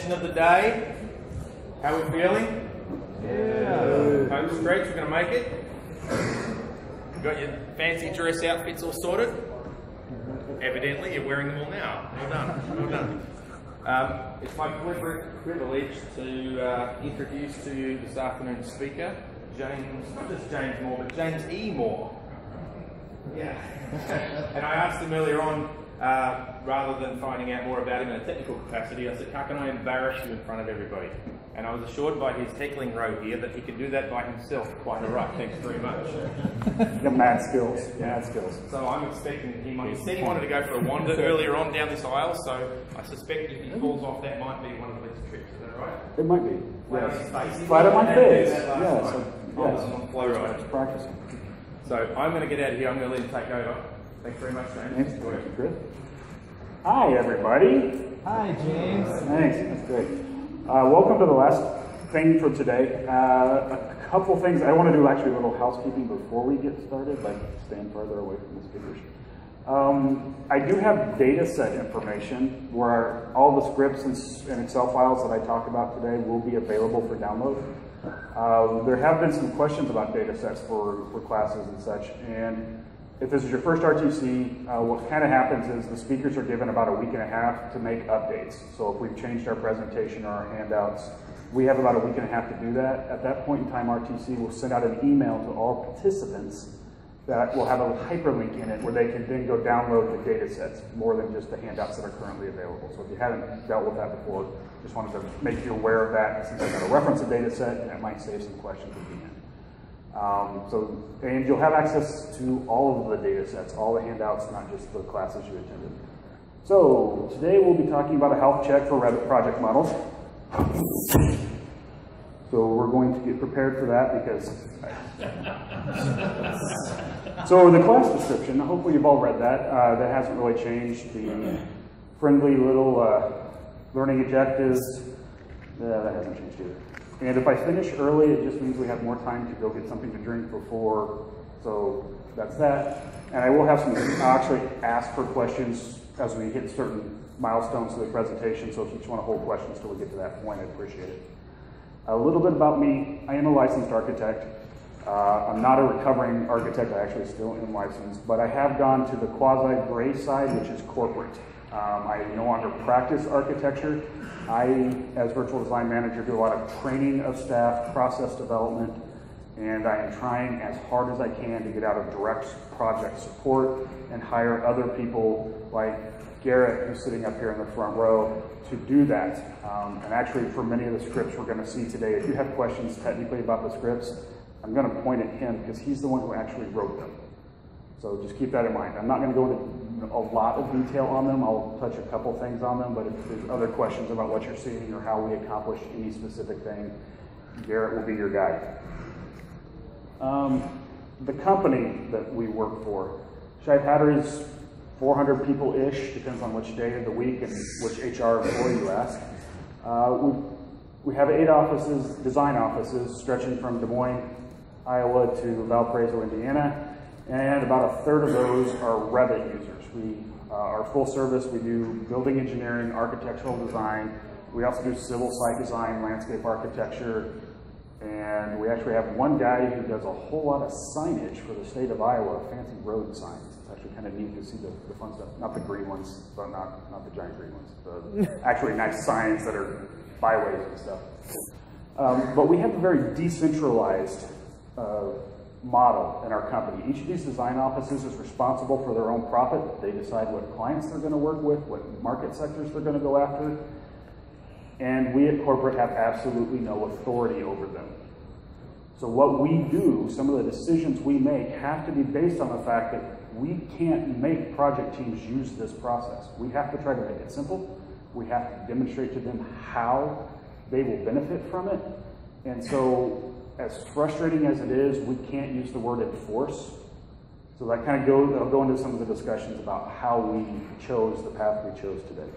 session of the day. How are we feeling? Yeah. Home stretch, we're going to make it. You got your fancy dress outfits all sorted? Evidently, you're wearing them all now. Well done. Well done. It's my privilege to introduce to you this afternoon's speaker, James, not just James Moore, but James E. Moore. Yeah. And I asked him earlier on, rather than finding out more about him in a technical capacity, I said, how can I embarrass you in front of everybody? And I was assured by his heckling row here that he could do that by himself. Quite all right, thanks very much. The mad skills, mad skills. So I'm expecting him, he said he wanted to go for a wander earlier on down this aisle, so I suspect if he falls off, that might be one of the best trips, is that right? It might be. Flat on his face. Flat on my face. Yeah, so on flow ride. Just practicing. So I'm going to get out of here, I'm going to let him take over. Thanks very much, James. Thanks, Chris. Hi, everybody. Hi, James. Thanks, that's great. Welcome to the last thing for today. A couple things. I want to do actually a little housekeeping before we get started, like stand further away from the speakers. I do have data set information where all the scripts and Excel files that I talk about today will be available for download. There have been some questions about data sets for classes and such, and if this is your first RTC, what kind of happens is the speakers are given about a week and a half to make updates. So if we've changed our presentation or our handouts, we have about a week and a half to do that. At that point in time, RTC will send out an email to all participants that will have a hyperlink in it where they can then go download the data sets, more than just the handouts that are currently available. So if you haven't dealt with that before, just wanted to make you aware of that, since I'm going to reference a data set, and it might save some questions at the end. And you'll have access to all of the data sets, all the handouts, not just the classes you attended. So today we'll be talking about a health check for Revit project models. So we're going to get prepared for that because... So the class description, hopefully you've all read that. That hasn't really changed. The friendly little learning objectives, that hasn't changed either. And if I finish early, it just means we have more time to go get something to drink before, so that's that. And I will have some, I'll actually ask for questions as we hit certain milestones of the presentation, so if you just want to hold questions till we get to that point, I'd appreciate it. A little bit about me, I am a licensed architect. I'm not a recovering architect, I actually still am licensed, but I have gone to the quasi-gray side, which is corporate. I no longer practice architecture. I, as virtual design manager, do a lot of training of staff, process development, and I am trying as hard as I can to get out of direct project support and hire other people like Garrett, who's sitting up here in the front row, to do that. And actually, for many of the scripts we're going to see today, if you have questions technically about the scripts, I'm going to point at him because he's the one who actually wrote them. So just keep that in mind. I'm not going to go into a lot of detail on them. I'll touch a couple things on them, but if there's other questions about what you're seeing or how we accomplish any specific thing, Garrett will be your guide. The company that we work for, Shive-Hattery is 400 people-ish, depends on which day of the week and which HR employee you ask. We have 8 offices, design offices, stretching from Des Moines, Iowa to Valparaiso, Indiana. And about a third of those are Revit users. We are full service. We do building engineering, architectural design. We also do civil site design, landscape architecture. And we actually have one guy who does a whole lot of signage for the state of Iowa, fancy road signs. It's actually kind of neat to see the fun stuff. Not the green ones, but not the giant green ones. The actually nice signs that are byways and stuff. But we have a very decentralized model in our company. Each of these design offices is responsible for their own profit. They decide what clients they're going to work with, what market sectors they're going to go after, and we at corporate have absolutely no authority over them. So what we do, some of the decisions we make have to be based on the fact that we can't make project teams use this process. We have to try to make it simple. We have to demonstrate to them how they will benefit from it. And so, as frustrating as it is, we can't use the word enforce. So that kind of I'll go into some of the discussions about how we chose the path we chose today.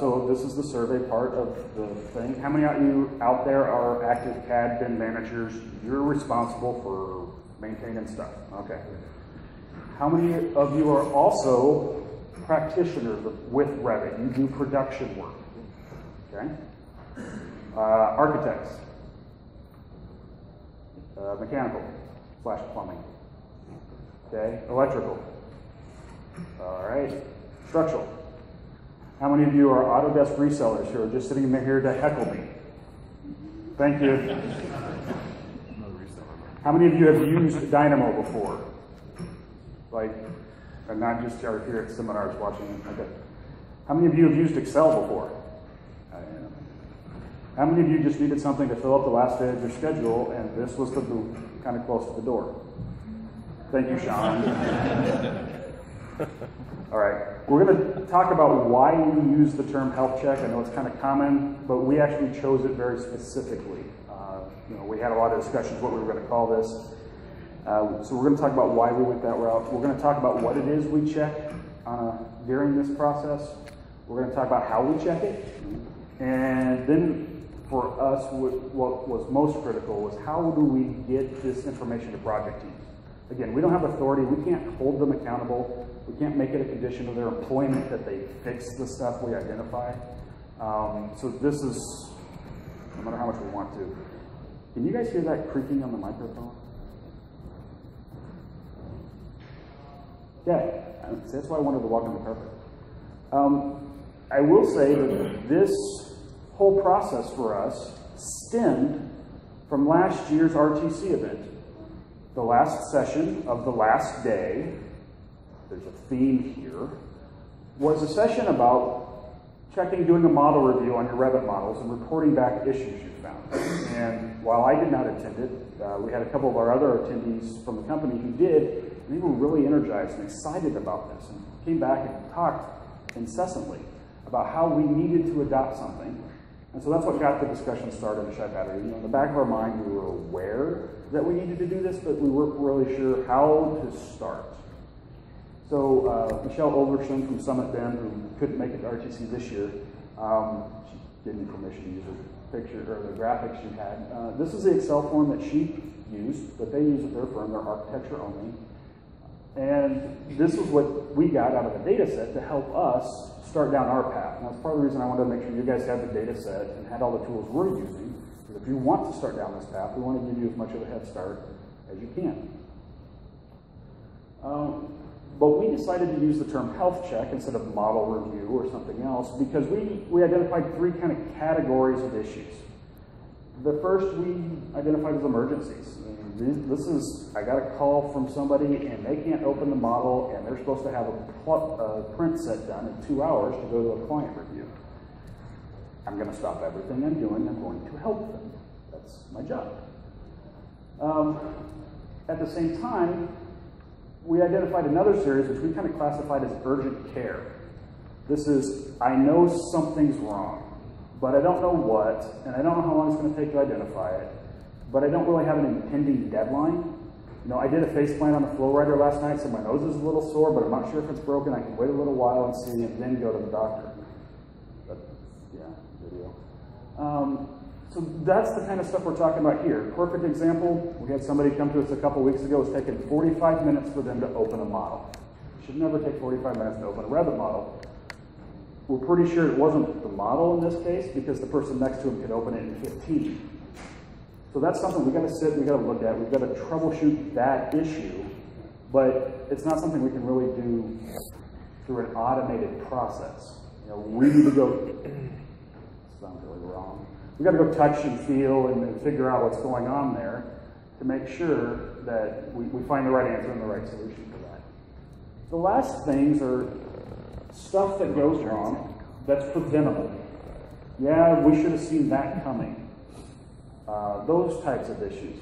So this is the survey part of the thing. How many of you out there are active CAD BIM managers? You're responsible for maintaining stuff. Okay. How many of you are also practitioners with Revit? You do production work. Okay? Architects, mechanical / plumbing. Okay? Electrical. All right. Structural. How many of you are Autodesk resellers who are just sitting here to heckle me? Thank you. How many of you have used Dynamo before? Like, and not just are here at seminars watching. Okay. How many of you have used Excel before? How many of you just needed something to fill up the last day of your schedule, and this was the booth kind of close to the door? Thank you, Sean. All right, we're going to talk about why we use the term health check. I know it's kind of common, but we actually chose it very specifically. We had a lot of discussions what we were going to call this. So we're going to talk about why we went that route. We're going to talk about what it is we check during this process. We're going to talk about how we check it. And then for us, what was most critical was how do we get this information to project teams? Again, we don't have authority. We can't hold them accountable. We can't make it a condition of their employment that they fix the stuff we identify. So this is, no matter how much we want to. Can you guys hear that creaking on the microphone? Yeah, that's why I wanted to walk on the carpet. I will say that this whole process for us stemmed from last year's RTC event. The last session of the last day, there's a theme here, was a session about doing a model review on your Revit models and reporting back issues you found. And while I did not attend it, we had a couple of our other attendees from the company who did, and they were really energized and excited about this and came back and talked incessantly about how we needed to adopt something. And so that's what got the discussion started in Shive-Hattery. In the back of our mind, we were aware that we needed to do this, but we weren't really sure how to start. So Michelle Overson from Summit BIM, who couldn't make it to RTC this year, she gave me permission to use her picture or the graphics she had. This is the Excel form that she used, that they use at their firm. They're architecture only. And this is what we got out of the data set to help us start down our path. And that's part of the reason I wanted to make sure you guys had the data set and had all the tools we're using. Because if you want to start down this path, we want to give you as much of a head start as you can. But we decided to use the term health check instead of model review or something else because we identified three kind of categories of issues. The first we identified as emergencies. This is, I got a call from somebody and they can't open the model and they're supposed to have a print set done in 2 hours to go to a client review. I'm going to stop everything I'm doing. I'm going to help them. That's my job. At the same time, we identified another series which we kind of classified as urgent care. This is, I know something's wrong, but I don't know what, and I don't know how long it's going to take to identify it, but I don't really have an impending deadline. I did a face plant on the flow writer last night, so my nose is a little sore, but I'm not sure if it's broken. I can wait a little while and see, and then go to the doctor. But, yeah, video. So that's the kind of stuff we're talking about here. Perfect example, we had somebody come to us a couple weeks ago. It's taken 45 minutes for them to open a model. It should never take 45 minutes to open a Revit model. We're pretty sure it wasn't the model in this case because the person next to him could open it in 15. So that's something we got to sit, we got to look at, we've got to troubleshoot that issue, but it's not something we can really do through an automated process. We need to go, sounds really wrong. We got to go touch and feel and figure out what's going on there to make sure that we find the right answer and the right solution for that. The last things are stuff that goes wrong that's preventable. Yeah, we should have seen that coming. Those types of issues.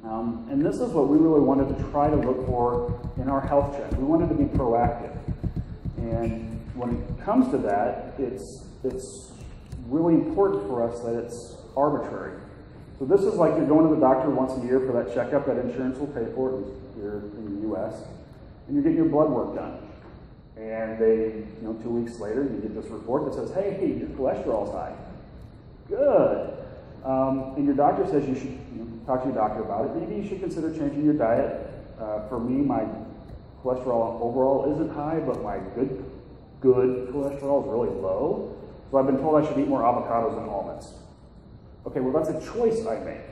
And this is what we really wanted to try to look for in our health check. We wanted to be proactive. And when it comes to that, it's really important for us that it's arbitrary. So this is like you're going to the doctor once a year for that checkup that insurance will pay for, at least here in the US, and you're getting your blood work done. And they, 2 weeks later, you get this report that says, hey, your cholesterol's high. Good. And your doctor says you should talk to your doctor about it. Maybe you should consider changing your diet. For me, my cholesterol overall isn't high, but my good cholesterol is really low. So I've been told I should eat more avocados than almonds. Okay, well that's a choice I make.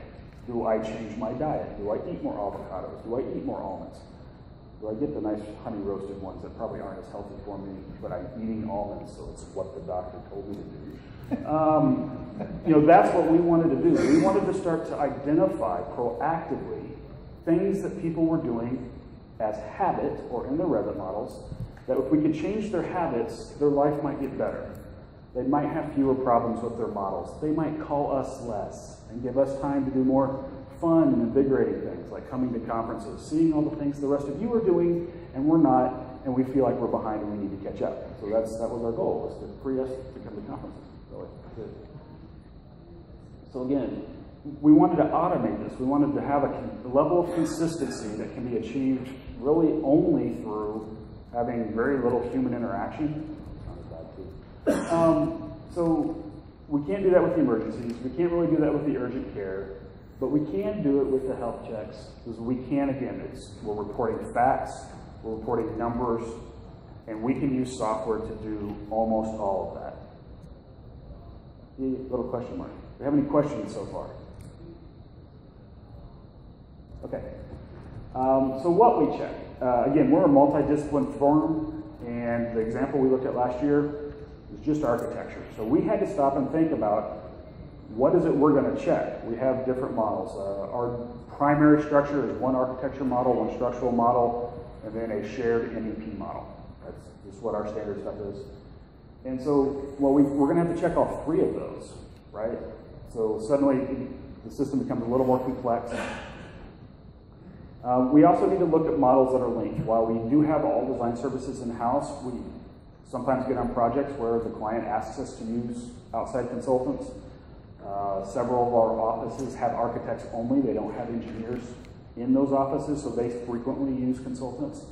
Do I change my diet? Do I eat more avocados? Do I eat more almonds? Do I get the nice honey roasted ones that probably aren't as healthy for me, but I'm eating almonds, so it's what the doctor told me to do. You know, that's what we wanted to do. We wanted to start to identify proactively things that people were doing as habit or in their Revit models, that if we could change their habits, their life might get better. They might have fewer problems with their models. They might call us less and give us time to do more fun and invigorating things like coming to conferences, seeing all the things the rest of you are doing and we're not, and we feel like we're behind and we need to catch up. So that was our goal, was to free us to come to conferences. So again, we wanted to automate this. We wanted to have a level of consistency that can be achieved really only through having very little human interaction. So we can't do that with the emergencies. We can't really do that with the urgent care. But we can do it with the health checks, because we can, again, we're reporting facts, we're reporting numbers, and we can use software to do almost all of that. Little question mark. Do you have any questions so far? Okay. So what we check. Again, we're a multidisciplinary firm, and the example we looked at last year was just architecture. So we had to stop and think about what is it we're going to check. We have different models. Our primary structure is one architecture model, one structural model, and then a shared MEP model. That's just what our standard stuff is. And so, well, we're going to have to check all three of those, right? So suddenly the system becomes a little more complex. We also need to look at models that are linked. While we do have all design services in-house, we sometimes get on projects where the client asks us to use outside consultants. Several of our offices have architects only. They don't have engineers in those offices, so they frequently use consultants.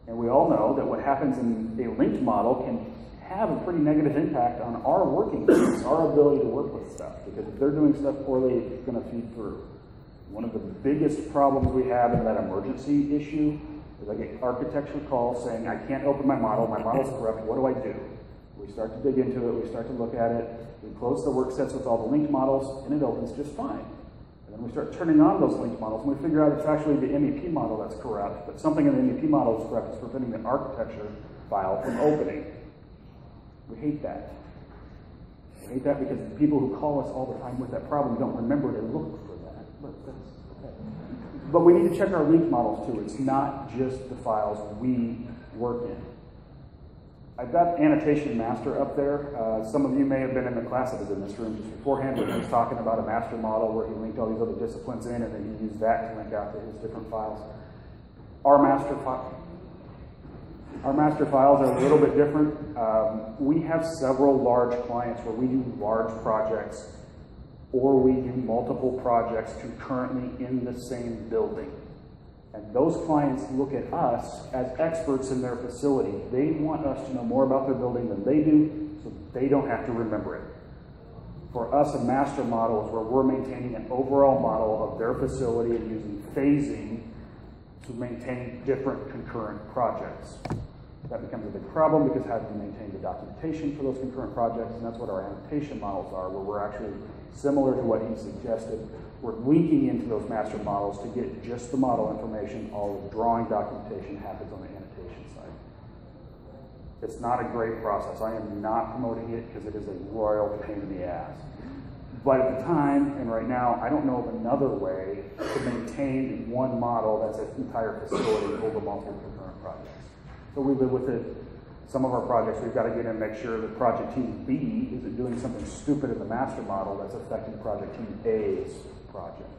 And we all know that what happens in a linked model can have a pretty negative impact on our working teams, our ability to work with stuff, because if they're doing stuff poorly, it's going to feed through. One of the biggest problems we have in that emergency issue is I get architecture calls saying, I can't open my model's corrupt, what do I do? We start to dig into it, we start to look at it, we close the work sets with all the linked models, and it opens just fine. And then we start turning on those linked models, and we figure out it's actually the MEP model that's corrupt, but something in the MEP model is corrupt, it's preventing the architecture file from opening. We hate that. We hate that because the people who call us all the time with that problem don't remember to look for that. But we need to check our linked models too. It's not just the files we work in. I've got annotation master up there. Some of you may have been in the class that was in this room just beforehand, where he was talking about a master model where he linked all these other disciplines in, and then he used that to link out to his different files. Our master files are a little bit different. We have several large clients where we do large projects, or we do multiple projects concurrently in the same building. And those clients look at us as experts in their facility. They want us to know more about their building than they do, so they don't have to remember it. For us, a master model is where we're maintaining an overall model of their facility and using phasing to maintain different concurrent projects. That becomes a big problem because how do you maintain the documentation for those concurrent projects? And that's what our annotation models are, where we're actually similar to what he suggested. We're linking into those master models to get just the model information. All the drawing documentation happens on the annotation side. It's not a great process. I am not promoting it because it is a royal pain in the ass. But at the time, and right now, I don't know of another way to maintain one model that's an entire facility over multiple concurrent projects. So we live with it. Some of our projects, we've got to get in and make sure that project team B isn't doing something stupid in the master model that's affecting project team A's project.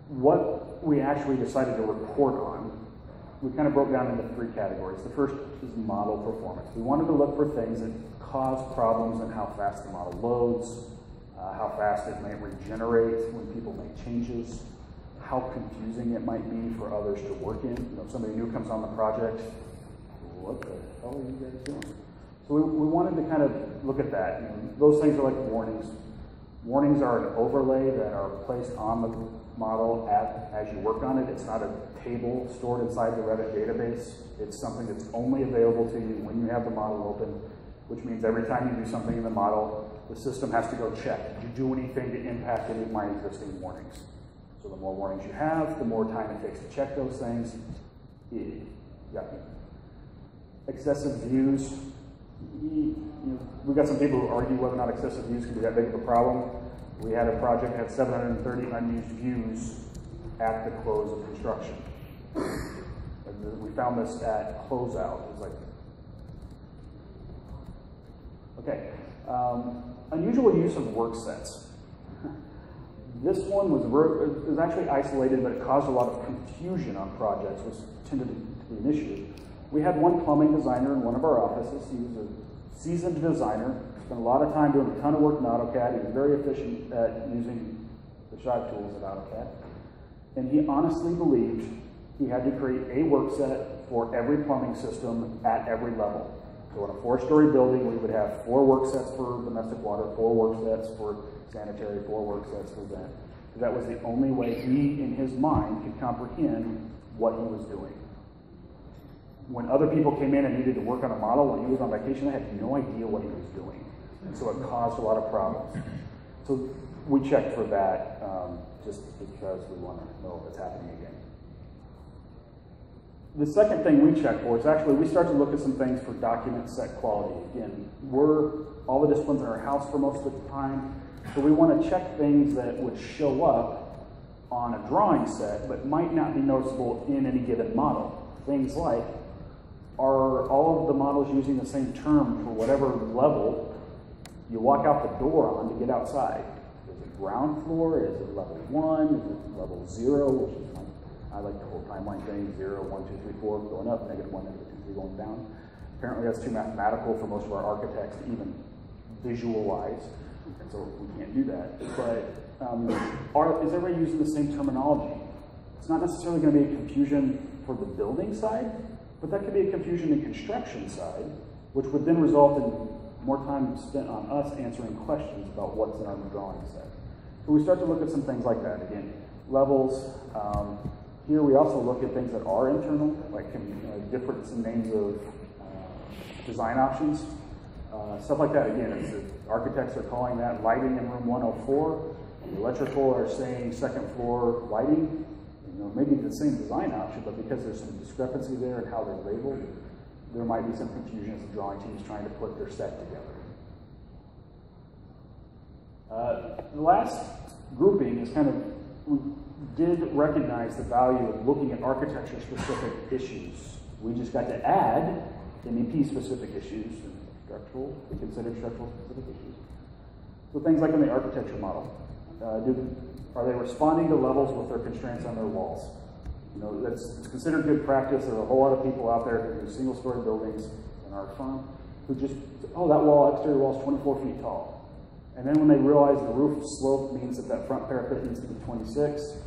What we actually decided to report on, we kind of broke down into three categories. The first is model performance. We wanted to look for things that cause problems in how fast the model loads, how fast it may regenerate when people make changes, how confusing it might be for others to work in. You know, if somebody new comes on the project, what the hell are you guys doing? So we wanted to kind of look at that. You know, those things are like warnings. Warnings are an overlay that are placed on the model as you work on it. It's not a table stored inside the Revit database. It's something that's only available to you when you have the model open, which means every time you do something in the model, the system has to go check. Did you do anything to impact any of my existing warnings? So the more warnings you have, the more time it takes to check those things. Yeah. Excessive views. We've got some people who argue whether or not excessive views can be that big of a problem. We had a project that had 730 unused views at the close of construction. And we found this at closeout. It was like, okay. Unusual use of work sets. This one was actually isolated, but it caused a lot of confusion on projects, which tended to be an issue. We had one plumbing designer in one of our offices. He was a seasoned designer, spent a lot of time doing a ton of work in AutoCAD. He was very efficient at using the Shive tools at AutoCAD. And he honestly believed he had to create a work set for every plumbing system at every level. So in a 4-story building, we would have 4 work sets for domestic water, 4 work sets for sanitary, 4 work sets for that. That was the only way he, in his mind, could comprehend what he was doing. When other people came in and needed to work on a model when he was on vacation, I had no idea what he was doing. And so it caused a lot of problems. So we checked for that just because we want to know if it's happening again. The second thing we check for is actually we start to look at some things for document set quality. Again, we're all the disciplines in our house for most of the time, so we want to check things that would show up on a drawing set but might not be noticeable in any given model. Things like, are all of the models using the same term for whatever level you walk out the door on to get outside? Is it ground floor? Is it level 1? Is it level 0? Which is like, I like the whole timeline thing, 0, 1, 2, 3, 4, going up, -1, -2, 3, going down. Apparently that's too mathematical for most of our architects to even visualize, and so we can't do that. But is everybody using the same terminology? It's not necessarily going to be a confusion for the building side, but that could be a confusion in construction side, which would then result in more time spent on us answering questions about what's in our drawing set. So we start to look at some things like that. Again, levels. Here we also look at things that are internal, like difference in names of design options. Stuff like that. Again, the architects are calling that lighting in room 104. And the electrical are saying second floor lighting. Maybe the same design option, but because there's some discrepancy there in how they're labeled, there might be some confusion as the drawing team is trying to put their set together. The last grouping is we did recognize the value of looking at architecture-specific issues. We just got to add MEP-specific issues, and we considered structural-specific issues. So things like in the architecture model. Are they responding to levels with their constraints on their walls? It's considered good practice. There are a whole lot of people out there who do single-story buildings in our firm who just, oh, that exterior wall is 24 feet tall. And then when they realize the roof slope means that front parapet needs to be 26,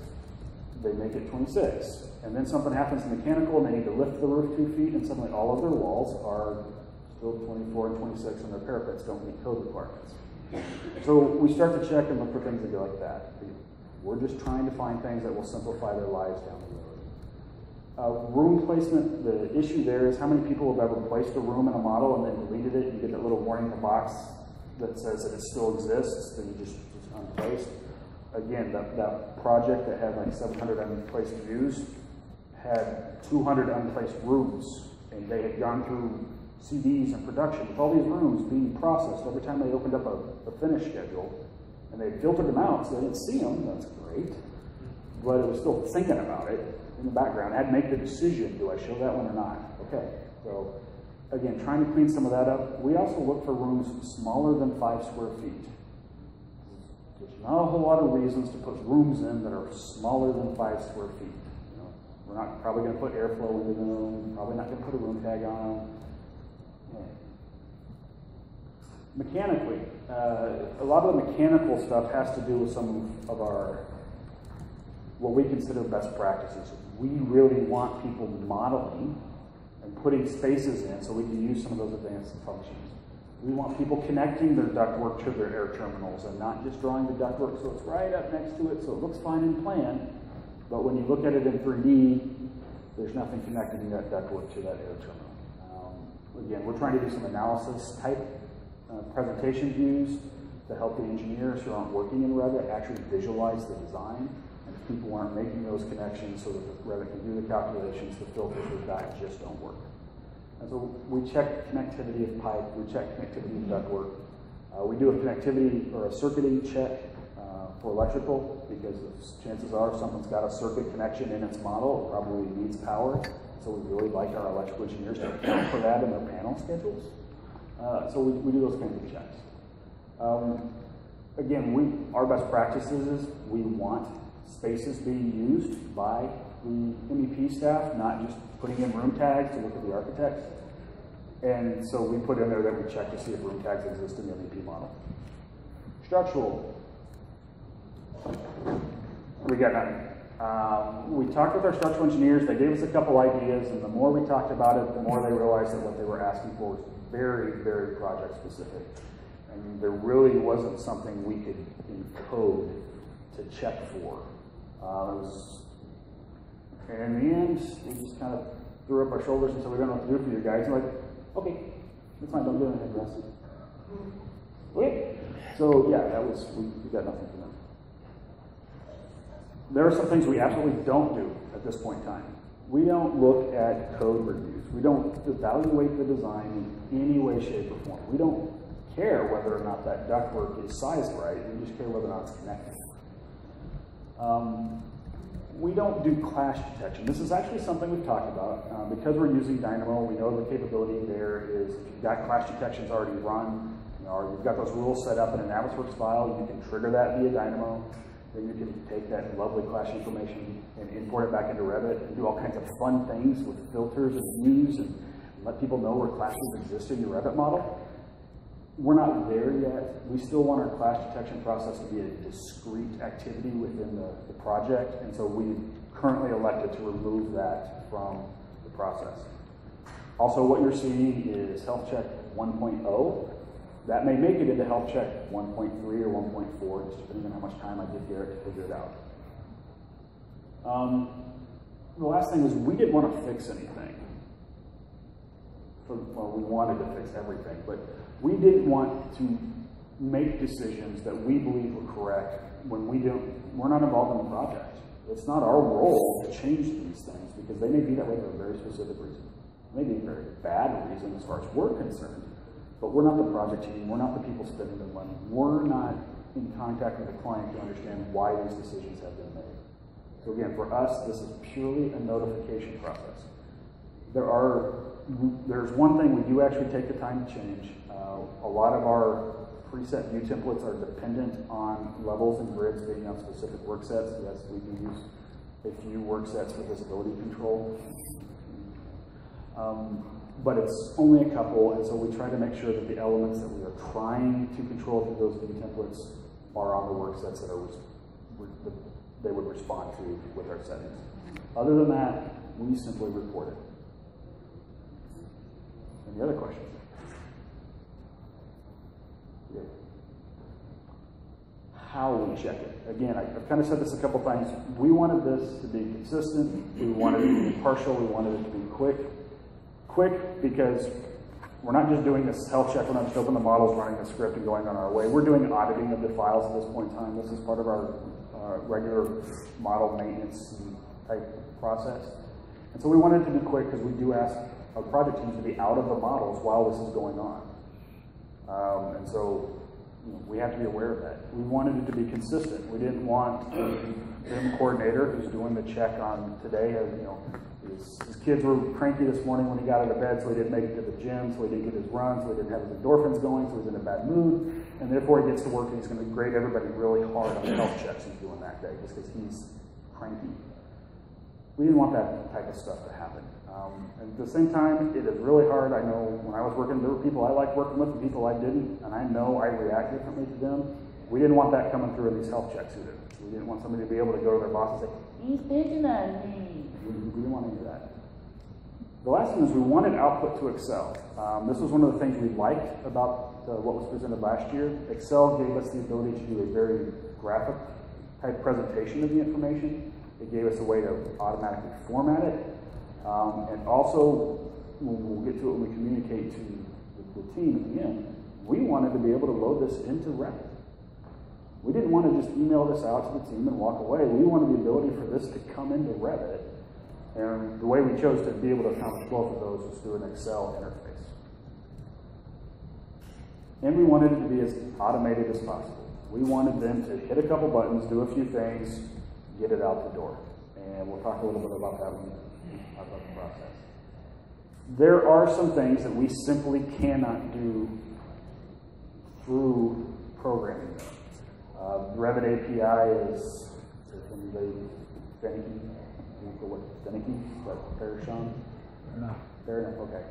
they make it 26. And then something happens mechanical and they need to lift the roof 2 feet, and suddenly all of their walls are still 24 and 26 and their parapets don't meet code requirements. So we start to check and look for things that go like that. We're just trying to find things that will simplify their lives down the road. Room placement, the issue there is how many people have ever placed a room in a model and then deleted it. You get that little warning in the box that says that it still exists, then you just unplaced. Again, that project that had like 700 unplaced views had 200 unplaced rooms, and they had gone through CDs and production with all these rooms being processed every time they opened up a finish schedule, and they filtered them out so they didn't see them. That's great, but it was still thinking about it in the background. I had to make the decision, do I show that one or not? Okay, so again, trying to clean some of that up. We also look for rooms smaller than 5 square feet. There's not a whole lot of reasons to put rooms in that are smaller than 5 square feet. We're not probably going to put airflow into them, probably not going to put a room tag on them. Mechanically, a lot of the mechanical stuff has to do with some of our, what we consider best practices. We really want people modeling and putting spaces in so we can use some of those advanced functions. We want people connecting their ductwork to their air terminals and not just drawing the ductwork so it's right up next to it so it looks fine in plan, but when you look at it in 3D, there's nothing connecting that ductwork to that air terminal. Again, we're trying to do some analysis type presentation views to help the engineers who aren't working in Revit actually visualize the design, and if people aren't making those connections so that the Revit can do the calculations, the filters with that just don't work. And so we check connectivity of pipe, we check connectivity of ductwork. We do a connectivity or a circuiting check for electrical, because chances are someone's got a circuit connection in its model, it probably needs power. So we really like our electrical engineers to account for that in their panel schedules. So we do those kinds of checks. Again, our best practices is we want spaces being used by the MEP staff, not just putting in room tags to look at the architects. And so we put in there that we check to see if room tags exist in the MEP model. Structural. We got nothing. We talked with our structural engineers, they gave us a couple ideas, and the more we talked about it, the more they realized that what they were asking for was very, very project specific. And there really wasn't something we could encode to check for. And in the end, we just kind of threw up our shoulders and said, we don't know what to do for you guys. And like, okay, that's fine, don't do anything for us. Okay. So yeah, we got nothing from them. There are some things we absolutely don't do at this point in time. We don't look at code reviews. We don't evaluate the design in any way, shape, or form. We don't care whether or not that ductwork is sized right. We just care whether or not it's connected. We don't do clash detection. This is actually something we've talked about. Because we're using Dynamo, we know the capability there is if you've got clash detections already run, or you've got those rules set up in a Navisworks file, you can trigger that via Dynamo. Then you can take that lovely clash information and import it back into Revit and do all kinds of fun things with filters and views and let people know where clashes exist in your Revit model. We're not there yet. We still want our clash detection process to be a discrete activity within the project, and so we currently elected to remove that from the process. Also, what you're seeing is Health Check 1.0. That may make it into Health Check 1.3 or 1.4, just depending on how much time I give Garrett to figure it out. The last thing was we didn't want to fix anything. Well, we wanted to fix everything, but we didn't want to make decisions that we believe were correct when we're not involved in the project. It's not our role to change these things because they may be that way for a very specific reason. Maybe a very bad reason as far as we're concerned. But we're not the project team, we're not the people spending the money. We're not in contact with the client to understand why these decisions have been made. So again, for us, this is purely a notification process. There's one thing we do actually take the time to change. A lot of our preset view templates are dependent on levels and grids being on specific work sets. Yes, we do use a few work sets for visibility control. But it's only a couple, and so we try to make sure that the elements that we are trying to control through those view templates are on the work sets that they would respond to with our settings. Other than that, we simply report it. Any other questions? Yeah. How we check it. Again, I've kind of said this a couple times. We wanted this to be consistent. We wanted it to be impartial. We wanted it to be quick. Quick because we're not just doing this health check. We're not just opening the models, running the script, and going on our way. We're doing auditing of the files at this point in time. This is part of our regular model maintenance type process. And so we wanted it to be quick because we do ask our project teams to be out of the models while this is going on. And so we have to be aware of that. We wanted it to be consistent. We didn't want the BIM coordinator who's doing the check on today, his kids were cranky this morning when he got out of bed, so he didn't make it to the gym, so he didn't get his run, so he didn't have his endorphins going, so he's in a bad mood, and therefore he gets to work and he's going to grade everybody really hard on the health checks he's doing that day, just because he's cranky. We didn't want that type of stuff to happen. And at the same time, it is really hard. I know when I was working, there were people I liked working with and people I didn't, and I know I react differently to them. We didn't want that coming through in these health checks either. We didn't want somebody to be able to go to their boss and say, he's picking on me. We didn't want to do that. The last thing is we wanted output to Excel. This was one of the things we liked about what was presented last year. Excel gave us the ability to do a very graphic type presentation of the information. It gave us a way to automatically format it. And also, we'll get to it when we communicate to the team at the end, we wanted to be able to load this into Revit. We didn't want to just email this out to the team and walk away. We wanted the ability for this to come into Revit. And the way we chose to be able to accomplish both of those was through an Excel interface. And we wanted it to be as automated as possible. We wanted them to hit a couple buttons, do a few things, get it out the door. And we'll talk a little bit about that when we talk about the process. There are some things that we simply cannot do through programming. Revit API is finicky. Is that fair, Sean? No. Fair enough, okay.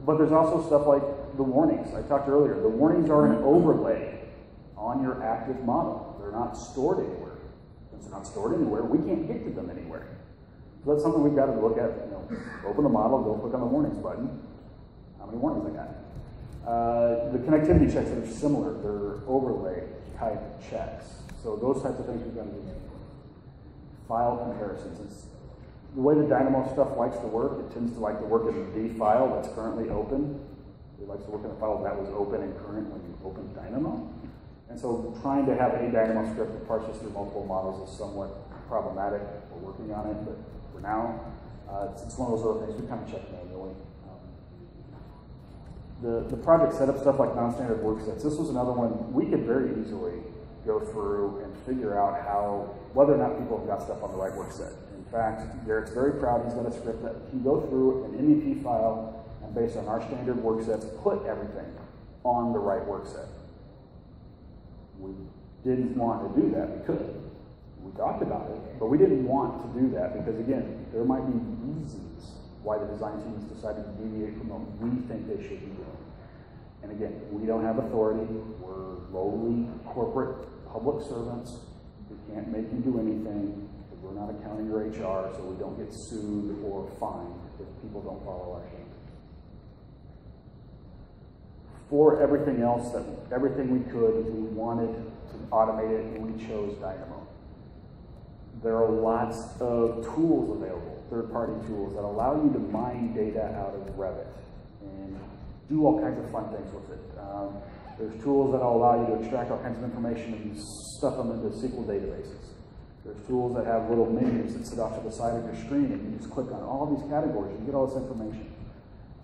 But there's also stuff like the warnings. I talked earlier. The warnings are an overlay on your active model. They're not stored anywhere. Since they're not stored anywhere, we can't get to them anywhere. So that's something we've got to look at. You know, open the model, go click on the warnings button. How many warnings I got? The connectivity checks that are similar, they're overlay type checks. So those types of things we've got to do. File comparisons. It's the way the Dynamo stuff likes to work. It tends to like to work in the file that's currently open. It likes to work in a file that was open and current when you open Dynamo. And so trying to have a Dynamo script that parses through multiple models is somewhat problematic. We're working on it, but for now, it's one of those other things we kind of check manually. The project setup stuff like non-standard worksets, this was another one we could very easily go through and figure out whether or not people have got stuff on the right workset. In fact, Garrett's very proud he's got a script that can go through an MEP file and based on our standard worksets, put everything on the right workset. We didn't want to do that. We could. We talked about it, but we didn't want to do that because, again, there might be reasons why the design team has decided to deviate from what we think they should be doing. And again, we don't have authority. We're lowly corporate public servants. We can't make you do anything because we're not accounting or HR, so we don't get sued or fined if people don't follow our standards. For everything else, everything we could, we wanted to automate it, and we chose Dynamo. There are lots of tools available, third-party tools, that allow you to mine data out of Revit and do all kinds of fun things with it. There's tools that will allow you to extract all kinds of information and stuff them into SQL databases. There's tools that have little menus that sit off to the side of your screen, and you just click on all these categories and get all this information.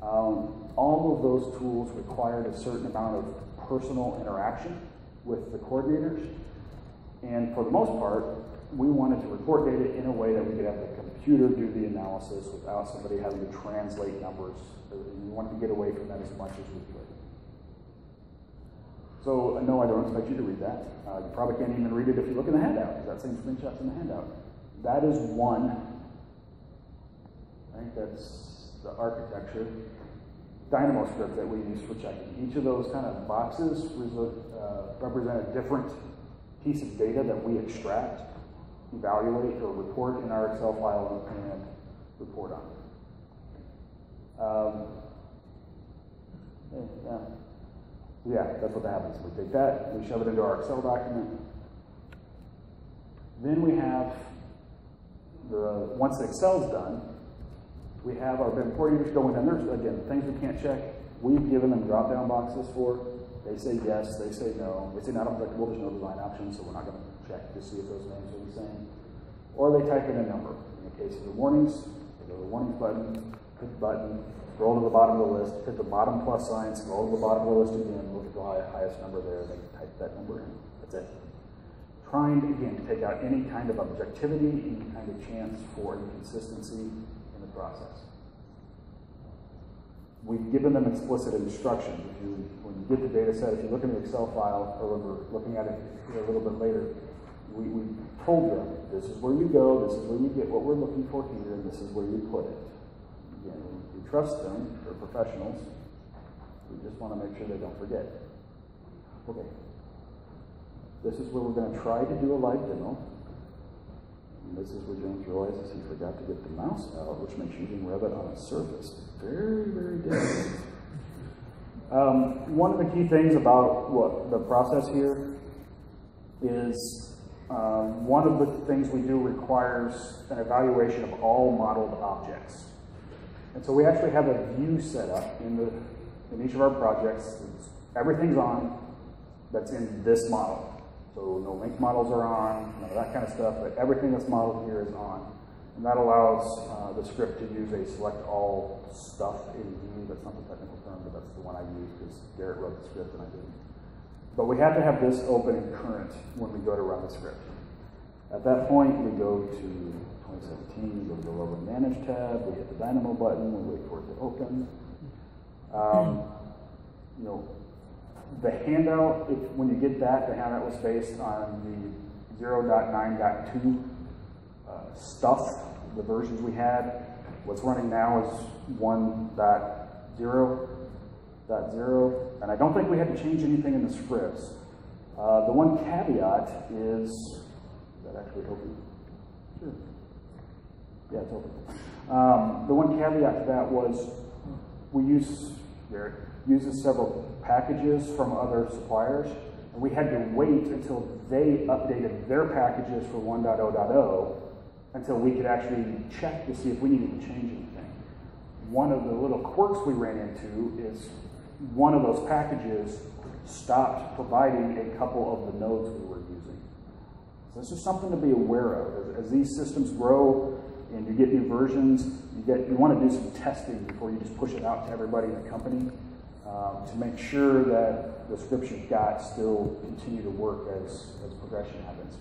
All of those tools required a certain amount of personal interaction with the coordinators, and for the most part, we wanted to report data in a way that we could have the computer do the analysis without somebody having to translate numbers. We wanted to get away from that as much as we could. So, no, I don't expect you to read that. You probably can't even read it if you look in the handout, because that same screenshot's in the handout. That is one. I think that's the architecture. Dynamo script that we use for checking. Each of those kind of boxes represent a different piece of data that we extract, evaluate, or report in our Excel file and report on. Yeah, that's what happens. We take that, we shove it into our Excel document. Then we have once the Excel's done, we have our BIM coordinators go in, and there's, again, things we can't check. We've given them drop-down boxes for. They say yes, they say no. They say not applicable, there's no design option, so we're not going to check to see if those names are the same. Or they type in a number. In the case of the warnings, they go to the warnings button, hit the button, scroll to the bottom of the list, hit the bottom plus sign, scroll to the bottom of the list again, look at the highest number there, they type that number in. That's it. Trying, again, to take out any kind of objectivity, any kind of chance for inconsistency in the process. We've given them explicit instructions. When you get the data set, if you look in the Excel file, or we're looking at it a little bit later, we told them, this is where you go, this is where you get what we're looking for here, and this is where you put it. Again, we trust them, they're professionals. We just want to make sure they don't forget. Okay. This is where we're going to try to do a live demo. And this is where James realizes he forgot to get the mouse out, which makes using Revit on a surface very, very difficult. One of the key things about the process here is one of the things we do requires an evaluation of all modeled objects. And so we actually have a view set up in each of our projects. Everything's on that's in this model. So no link models are on, none of that kind of stuff, but everything that's modeled here is on. And that allows the script to use a select all stuff in view. That's not the technical term, but that's the one I use because Garrett wrote the script and I didn't. But we have to have this open and current when we go to run the script. At that point, we go to 2017, we go to the Lower Manage tab, we hit the Dynamo button, we wait for it to open. You know, the handout, when you get that, the handout was based on the 0.9.2 stuff, the versions we had. What's running now is 1.0.0, and I don't think we had to change anything in the scripts. The one caveat is that actually open? Sure. Yeah, it's open. The one caveat to that was we uses several packages from other suppliers, and we had to wait until they updated their packages for 1.0.0 until we could actually check to see if we needed to change anything. One of the little quirks we ran into is one of those packages stopped providing a couple of the nodes we were using. So this is something to be aware of. As these systems grow and you get new versions, you want to do some testing before you just push it out to everybody in the company to make sure that the scripts you've got still continue to work as progression happens.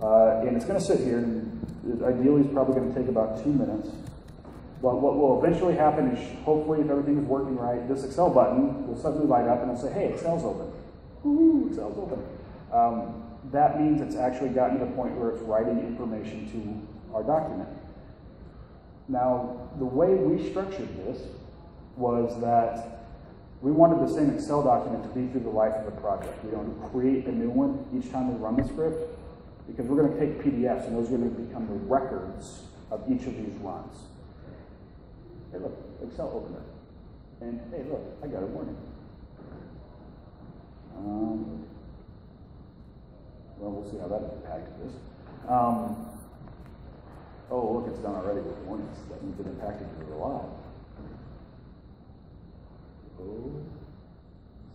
And it's going to sit here, and ideally it's probably going to take about 2 minutes. But what will eventually happen is, hopefully, if everything is working right, this Excel button will suddenly light up and it'll say, hey, Excel's open. Woohoo, Excel's open. That means it's actually gotten to the point where it's writing information to our document. Now, the way we structured this was that we wanted the same Excel document to be through the life of the project. We don't create a new one each time we run the script, because we're going to take PDFs, and those are going to become the records of each of these runs. Hey, look, Excel opened it. And hey, look, I got a warning. Well, we'll see how that impacts this. Oh, look, it's done already with warnings. That means it impacted it a lot. Oh,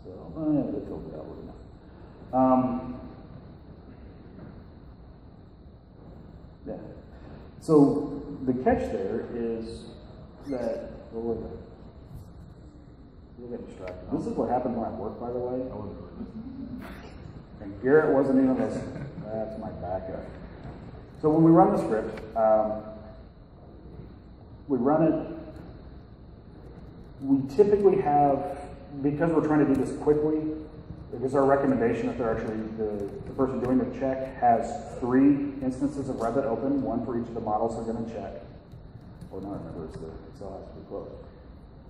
so, yeah, let's go for that one. Yeah. So the catch there is that, we'll get distracted. This is what happened when I work, by the way. And Garrett wasn't even listening. That's my backup. So when we run the script, we run it. We typically have, because we're trying to do this quickly, it is our recommendation that they're actually, the person doing the check has 3 instances of Revit open, one for each of the models they're going to check. Or no, remember, it's the Excel has to be closed.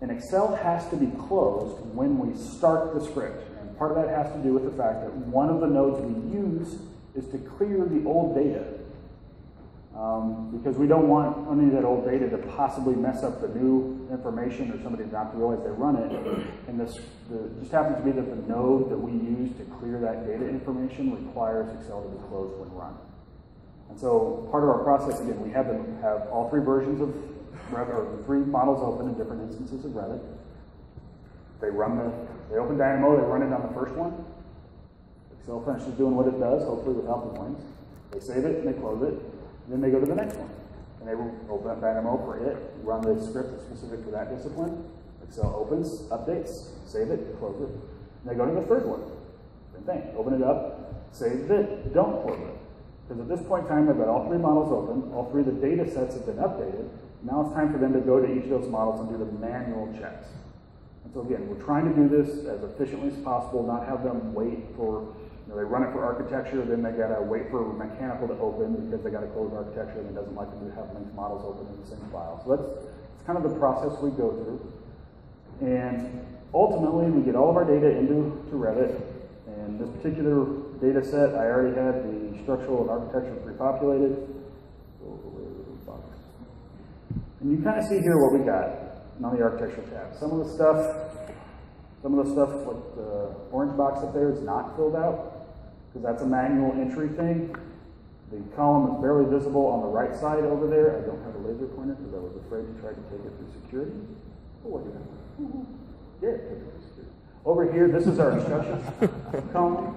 And Excel has to be closed when we start the script. And part of that has to do with the fact that one of the nodes we use is to clear the old data. Because we don't want any of that old data to possibly mess up the new information, or somebody not to realize they run it. And this just happens to be that the node that we use to clear that data information requires Excel to be closed when run. And so part of our process, again, we have all 3 versions of Revit, or 3 models open in different instances of Revit. They open Dynamo, they run it on the first one. Excel finishes doing what it does, hopefully without the warnings. They save it and they close it. Then they go to the next one. And they open up Dynamo for it, run the script that's specific for that discipline. Excel opens, updates, save it, close it. And they go to the third one. Same thing. Open it up, save it, don't close it. Because at this point in time, they've got all 3 models open, all 3 of the data sets have been updated. Now it's time for them to go to each of those models and do the manual checks. And so again, we're trying to do this as efficiently as possible, not have them wait for, they run it for architecture, then they gotta wait for mechanical to open because they gotta close architecture, and it doesn't like them to have linked models open in the same file. So that's kind of the process we go through. And ultimately, we get all of our data into Revit. And this particular data set, I already had the structural and architecture pre-populated. And you kind of see here what we got on the architecture tab. Some of the stuff, like the orange box up there, is not filled out, because that's a manual entry thing. The column is barely visible on the right side over there. I don't have a laser pointer because I was afraid to try to take it through security. Oh, look at that. Yeah, take it through security. Over here, this is our instructions column.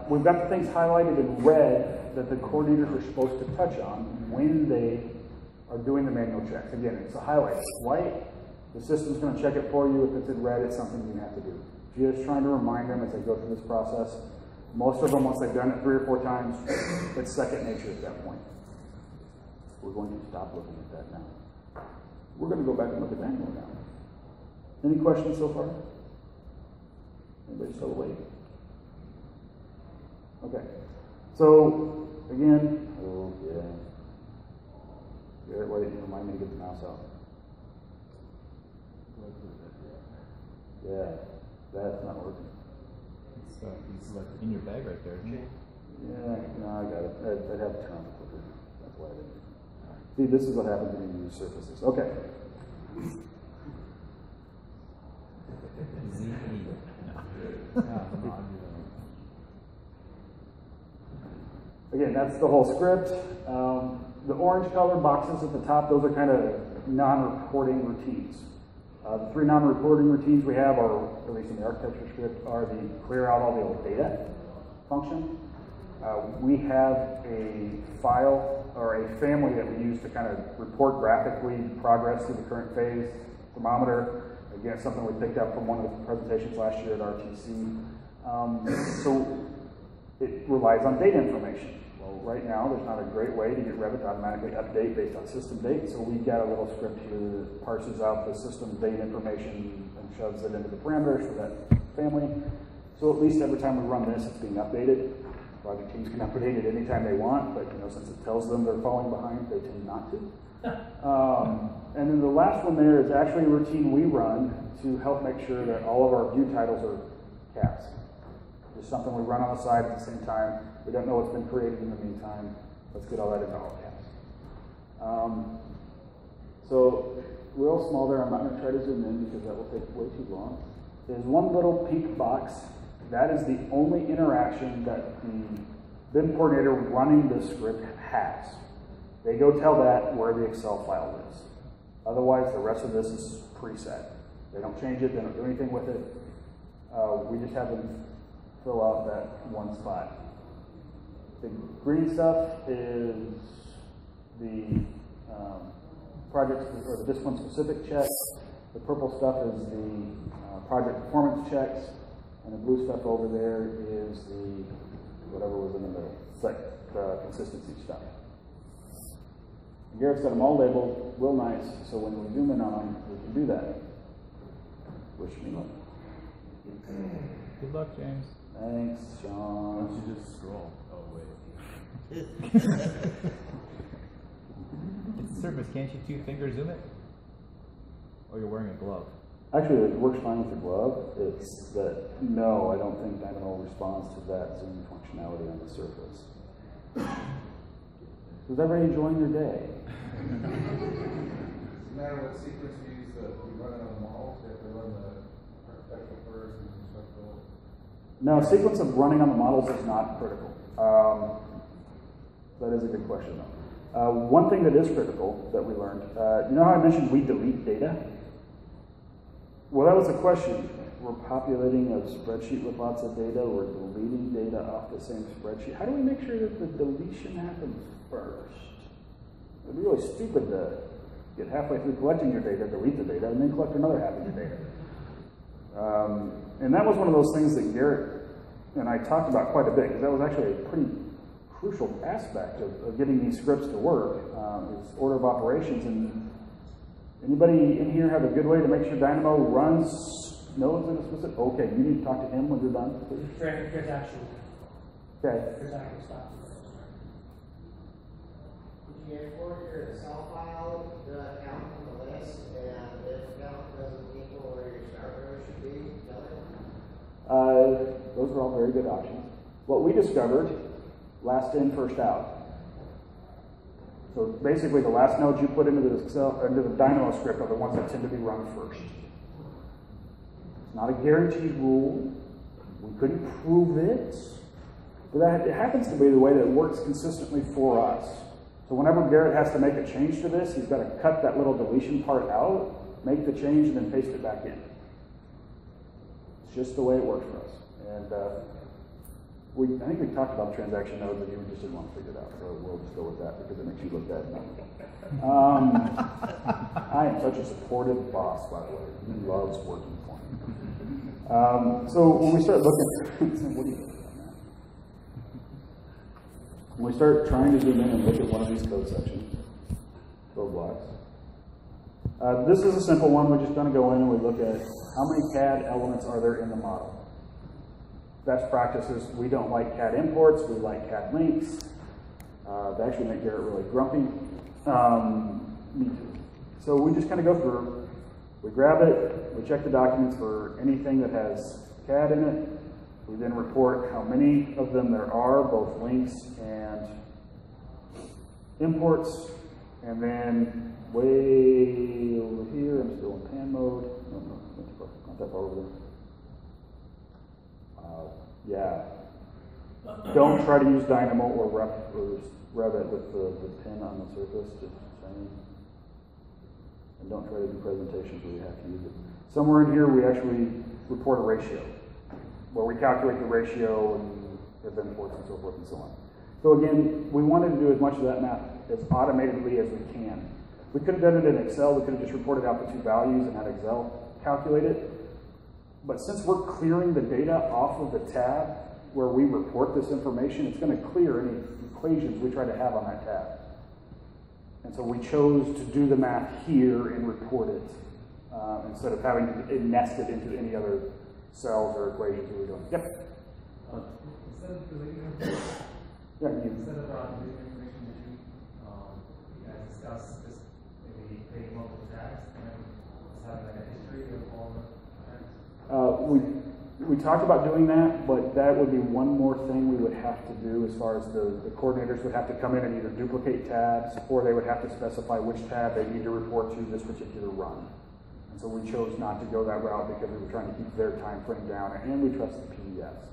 We've got the things highlighted in red that the coordinators are supposed to touch on when they are doing the manual checks. Again, it's a highlight. It's white. The system's going to check it for you. If it's in red, it's something you have to do. Just trying to remind them as they go through this process. Most of them, once they've done it 3 or 4 times, it's second nature at that point. We're going to stop looking at that now. We're going to go back and look at manual now. Any questions so far? Anybody still awake? Okay. So, again, oh yeah. Garrett, why didn't you remind me to get the mouse out? Yeah, that's not working. It's like in your bag right there, isn't it? Yeah, no, I got it. I'd have to turn on the clicker. That's why I didn't. See, this is what happens when you use surfaces. Okay. Again, that's the whole script. The orange colored boxes at the top, those are kind of non-reporting routines. The 3 non-reporting routines we have, are, at least in the architecture script, are the clear out all the old data function. We have a file or a family that we use to kind of report graphically progress through the current phase. Thermometer, again, something we picked up from one of the presentations last year at RTC. So it relies on data information. Well, right now, there's not a great way to get Revit to automatically update based on system date, so we've got a little script here that parses out the system date information and shoves it into the parameters for that family. So at least every time we run this, it's being updated. Project teams can update it anytime they want, but since it tells them they're falling behind, they tend not to. And then the last one there is actually a routine we run to help make sure that all of our view titles are cast. Just something we run on the side at the same time. We don't know what's been created in the meantime. Let's get all that into all caps. So real small there. I'm not going to try to zoom in because that will take way too long. There's one little pink box. That is the only interaction that the BIM coordinator running the script has. They go tell that where the Excel file lives. Otherwise, the rest of this is preset. They don't change it. They don't do anything with it. We just have them fill out that one spot. The green stuff is the project or the discipline specific checks. The purple stuff is the project performance checks, and the blue stuff over there is the whatever was in the middle. It's like the consistency stuff. And Garrett's got them all labeled real nice, so when we zoom in on them, we can do that. Wish me luck. Good luck, James. Thanks, Sean. Why don't you just scroll? Oh, wait. It's a surface. Can't you 2-finger zoom it? Or you're wearing a glove? Actually, it works fine with the glove. It's that, no, I don't think Dynamo responds to that zoom functionality on the surface. Is everybody enjoying their day? Doesn't matter what sequence we use, we run it on the model, so if we run the architectural first and conceptual. No, sequence of running on the models is not critical. That is a good question, though. One thing that is critical that we learned, you know how I mentioned we delete data? Well, that was the question. We're populating a spreadsheet with lots of data. We're deleting data off the same spreadsheet. How do we make sure that the deletion happens first? It'd be really stupid to get halfway through collecting your data, delete the data, and then collect another half of your data. And that was one of those things that Garrett and I talked about quite a bit, because that was actually a pretty crucial aspect of getting these scripts to work, is order of operations. And anybody in here have a good way to make sure Dynamo runs nodes in a specific? Okay, you need to talk to him when you're done, please. Transaction. Okay. Transaction stop. Would you export your Excel file, the count from the list, and if count doesn't equal where your start row should be, tell it? Those are all very good options. What we discovered, last in, first out. So basically, the last nodes you put into the Dynamo script are the ones that tend to be run first. It's not a guaranteed rule. We couldn't prove it, But it happens to be the way that it works consistently for us. So whenever Garrett has to make a change to this, he's got to cut that little deletion part out, make the change, and then paste it back in. It's just the way it works for us. And I think we talked about transaction nodes, and you just didn't want to figure it out. So we'll just go with that because it makes you look bad. I am such a supportive boss, by the way. He loves working for me. So when we start looking, what do you think about that? When we start trying to zoom in and look at one of these code sections, code blocks, this is a simple one. We're just going to go in and we look at how many CAD elements are there in the model. Best practices, we don't like CAD imports, we like CAD links. They actually make Garrett really grumpy. Me too. So we just kind of go through, we grab it, we check the documents for anything that has CAD in it. We then report how many of them there are, both links and imports. And then way over here, I'm still in pan mode. No, not that far over there. Yeah. Don't try to use Dynamo or Revit with the pin on the surface, just saying. And don't try to do presentations where you have to use it. Somewhere in here, we actually report a ratio, where we calculate the ratio and the imports and so forth and so on. So again, we wanted to do as much of that math as automatedly as we can. We could have done it in Excel. We could have just reported out the two values and had Excel calculate it. But since we're clearing the data off of the tab where we report this information, it's going to clear any equations we try to have on that tab. And so we chose to do the math here and report it instead of having it nested into any other cells or equations we were doing. Yep? Instead of deleting Yeah, instead of deleting information that you guys discussed, just maybe creating multiple tabs and then just having like a history of all the tabs? We talked about doing that, but that would be one more thing we would have to do as far as the coordinators would have to come in and either duplicate tabs or they would have to specify which tab they need to report to this particular run. And so we chose not to go that route because we were trying to keep their time frame down and we trust the PDFs.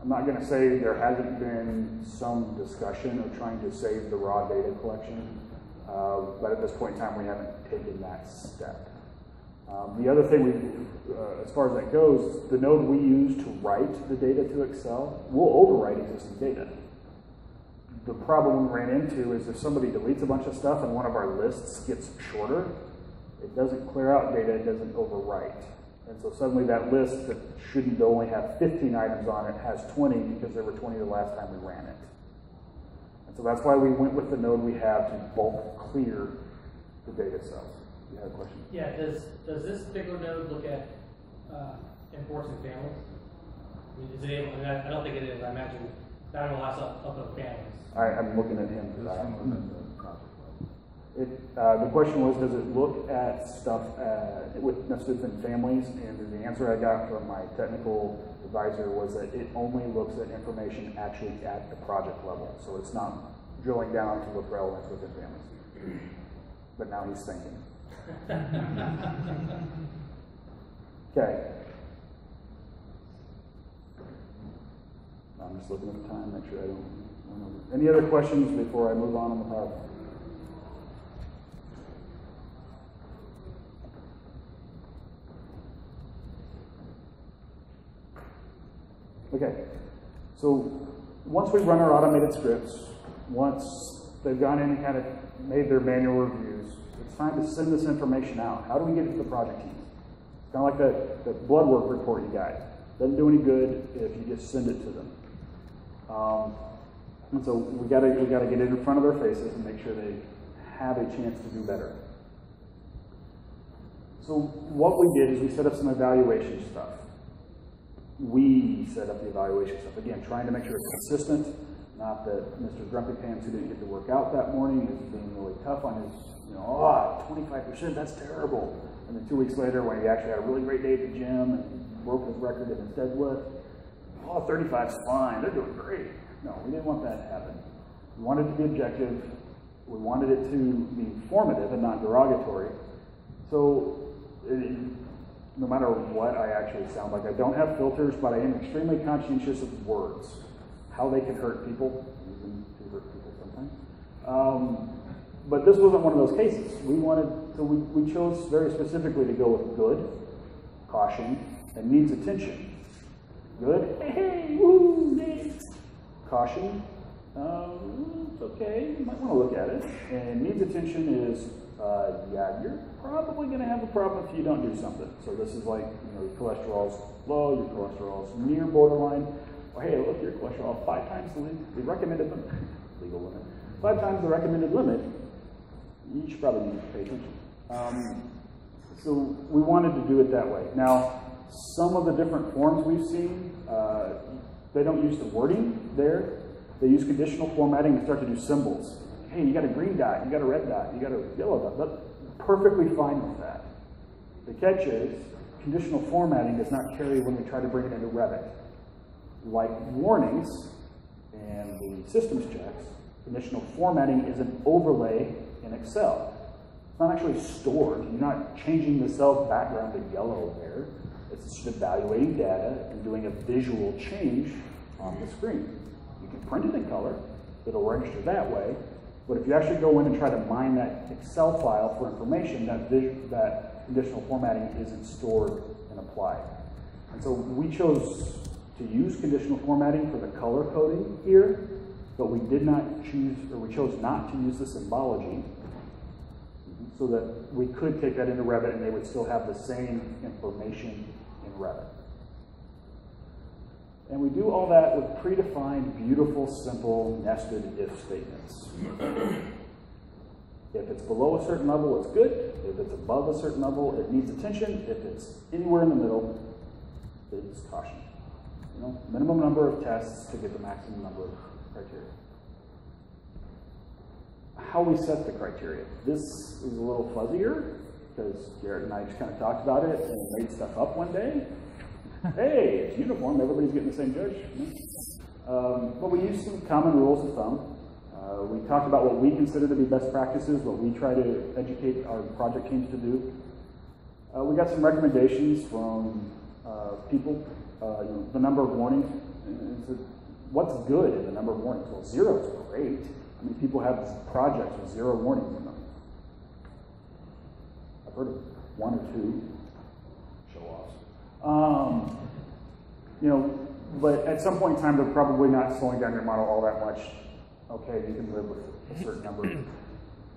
I'm not going to say there hasn't been some discussion of trying to save the raw data collection, but at this point in time we haven't taken that step. The other thing, as far as that goes, the node we use to write the data to Excel will overwrite existing data. The problem we ran into is if somebody deletes a bunch of stuff and one of our lists gets shorter, it doesn't clear out data, it doesn't overwrite. And so suddenly that list that shouldn't only have 15 items on it has 20 because there were 20 the last time we ran it. And so that's why we went with the node we have to bulk clear the data cells. You had a question? Yeah, does this particular node look at imports and families? I mean, is it able, I don't think it is. I imagine that will last up of families. I'm looking at him because I haven't looked at the project. The question was, does it look at stuff with nested in families? And the answer I got from my technical advisor was that it only looks at information actually at the project level. So it's not drilling down to look for elements within families. But now he's thinking. Okay. I'm just looking at the time, make sure I don't run over. Any other questions before I move on the PowerPoint? Okay. So once we run our automated scripts, once they've gone in and kind of made their manual reviews, it's time to send this information out. How do we get it to the project teams? It's kind of like the blood work report you got. Doesn't do any good if you just send it to them. And so we got to get it in front of their faces and make sure they have a chance to do better. So what we did is we set up some evaluation stuff. We set up the evaluation stuff. Again, trying to make sure it's consistent, not that Mr. Grumpy Pants who didn't get to work out that morning is being really tough on his, 25%, that's terrible. And then 2 weeks later, when he actually had a really great day at the gym and broke his record in his deadlift, 35's fine, they're doing great. No, we didn't want that to happen. We wanted it to be objective. We wanted it to be formative and not derogatory. So no matter what I actually sound like. I don't have filters, but I am extremely conscientious of words, how they can hurt people, even to hurt people sometimes. But this wasn't one of those cases. We chose very specifically to go with good, caution, and needs attention. Good, hey, woo, needs. Caution, it's okay, you might want to look at it. And needs attention is, yeah, you're probably going to have a problem if you don't do something. So this is like, your cholesterol's low, your cholesterol's near borderline. Or hey, look, your cholesterol 5 times the recommended limit, legal limit, 5 times the recommended limit. You should probably need to pay attention. So we wanted to do it that way. Now, some of the different forms we've seen, they don't use the wording there. They use conditional formatting and start to do symbols. Hey, you got a green dot, you got a red dot, you got a yellow dot. That's perfectly fine with that. The catch is, conditional formatting does not carry when we try to bring it into Revit. Like warnings and the systems checks, conditional formatting is an overlay in Excel. It's not actually stored. You're not changing the cell's background to yellow there. It's just evaluating data and doing a visual change on the screen. You can print it in color. It'll register that way. But if you actually go in and try to mine that Excel file for information, that conditional formatting isn't stored and applied. And so we chose to use conditional formatting for the color coding here, but we did not choose, or we chose not to use the symbology so that we could take that into Revit and they would still have the same information in Revit. And we do all that with predefined, beautiful, simple, nested if statements. If it's below a certain level, it's good. If it's above a certain level, it needs attention. If it's anywhere in the middle, it's caution. Minimum number of tests to get the maximum number of criteria. How we set the criteria. This is a little fuzzier because Garrett and I just kind of talked about it and made stuff up one day. Hey, it's uniform, everybody's getting the same judge. But we use some common rules of thumb. We talked about what we consider to be best practices, what we try to educate our project teams to do. We got some recommendations from people, the number of warnings. What's good in the number of warnings? Well, 0 is great. I mean, people have projects with 0 warnings in them. I've heard of 1 or 2 show-offs. But at some point in time, they're probably not slowing down your model all that much. Okay, you can live with a certain number.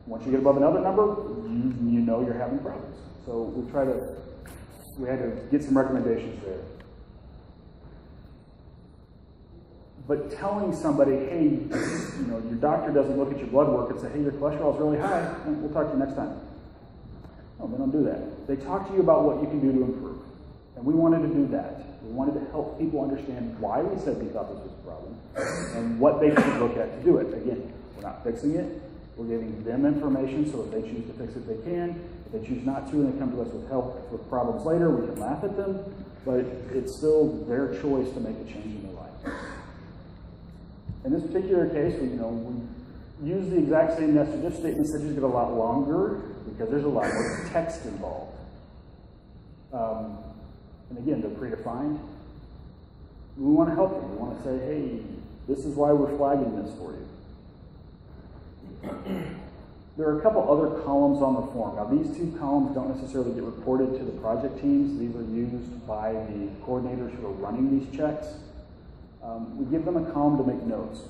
Once you get above another number, you know you're having problems. So we had to get some recommendations there. But telling somebody, hey, your doctor doesn't look at your blood work and say, hey, your cholesterol is really high, we'll talk to you next time. No, they don't do that. They talk to you about what you can do to improve. And we wanted to do that. We wanted to help people understand why we said we thought this was a problem and what they should look at to do it. Again, we're not fixing it. We're giving them information so if they choose to fix it, they can. If they choose not to and they come to us with help with problems later, we can laugh at them. But it's still their choice to make a change in their life. In this particular case, we use the exact same nested if statements that just get a lot longer because there's a lot more text involved. And again, they're predefined. We want to help them. We want to say, hey, this is why we're flagging this for you. There are a couple other columns on the form. Now, these 2 columns don't necessarily get reported to the project teams. These are used by the coordinators who are running these checks. We give them a column to make notes.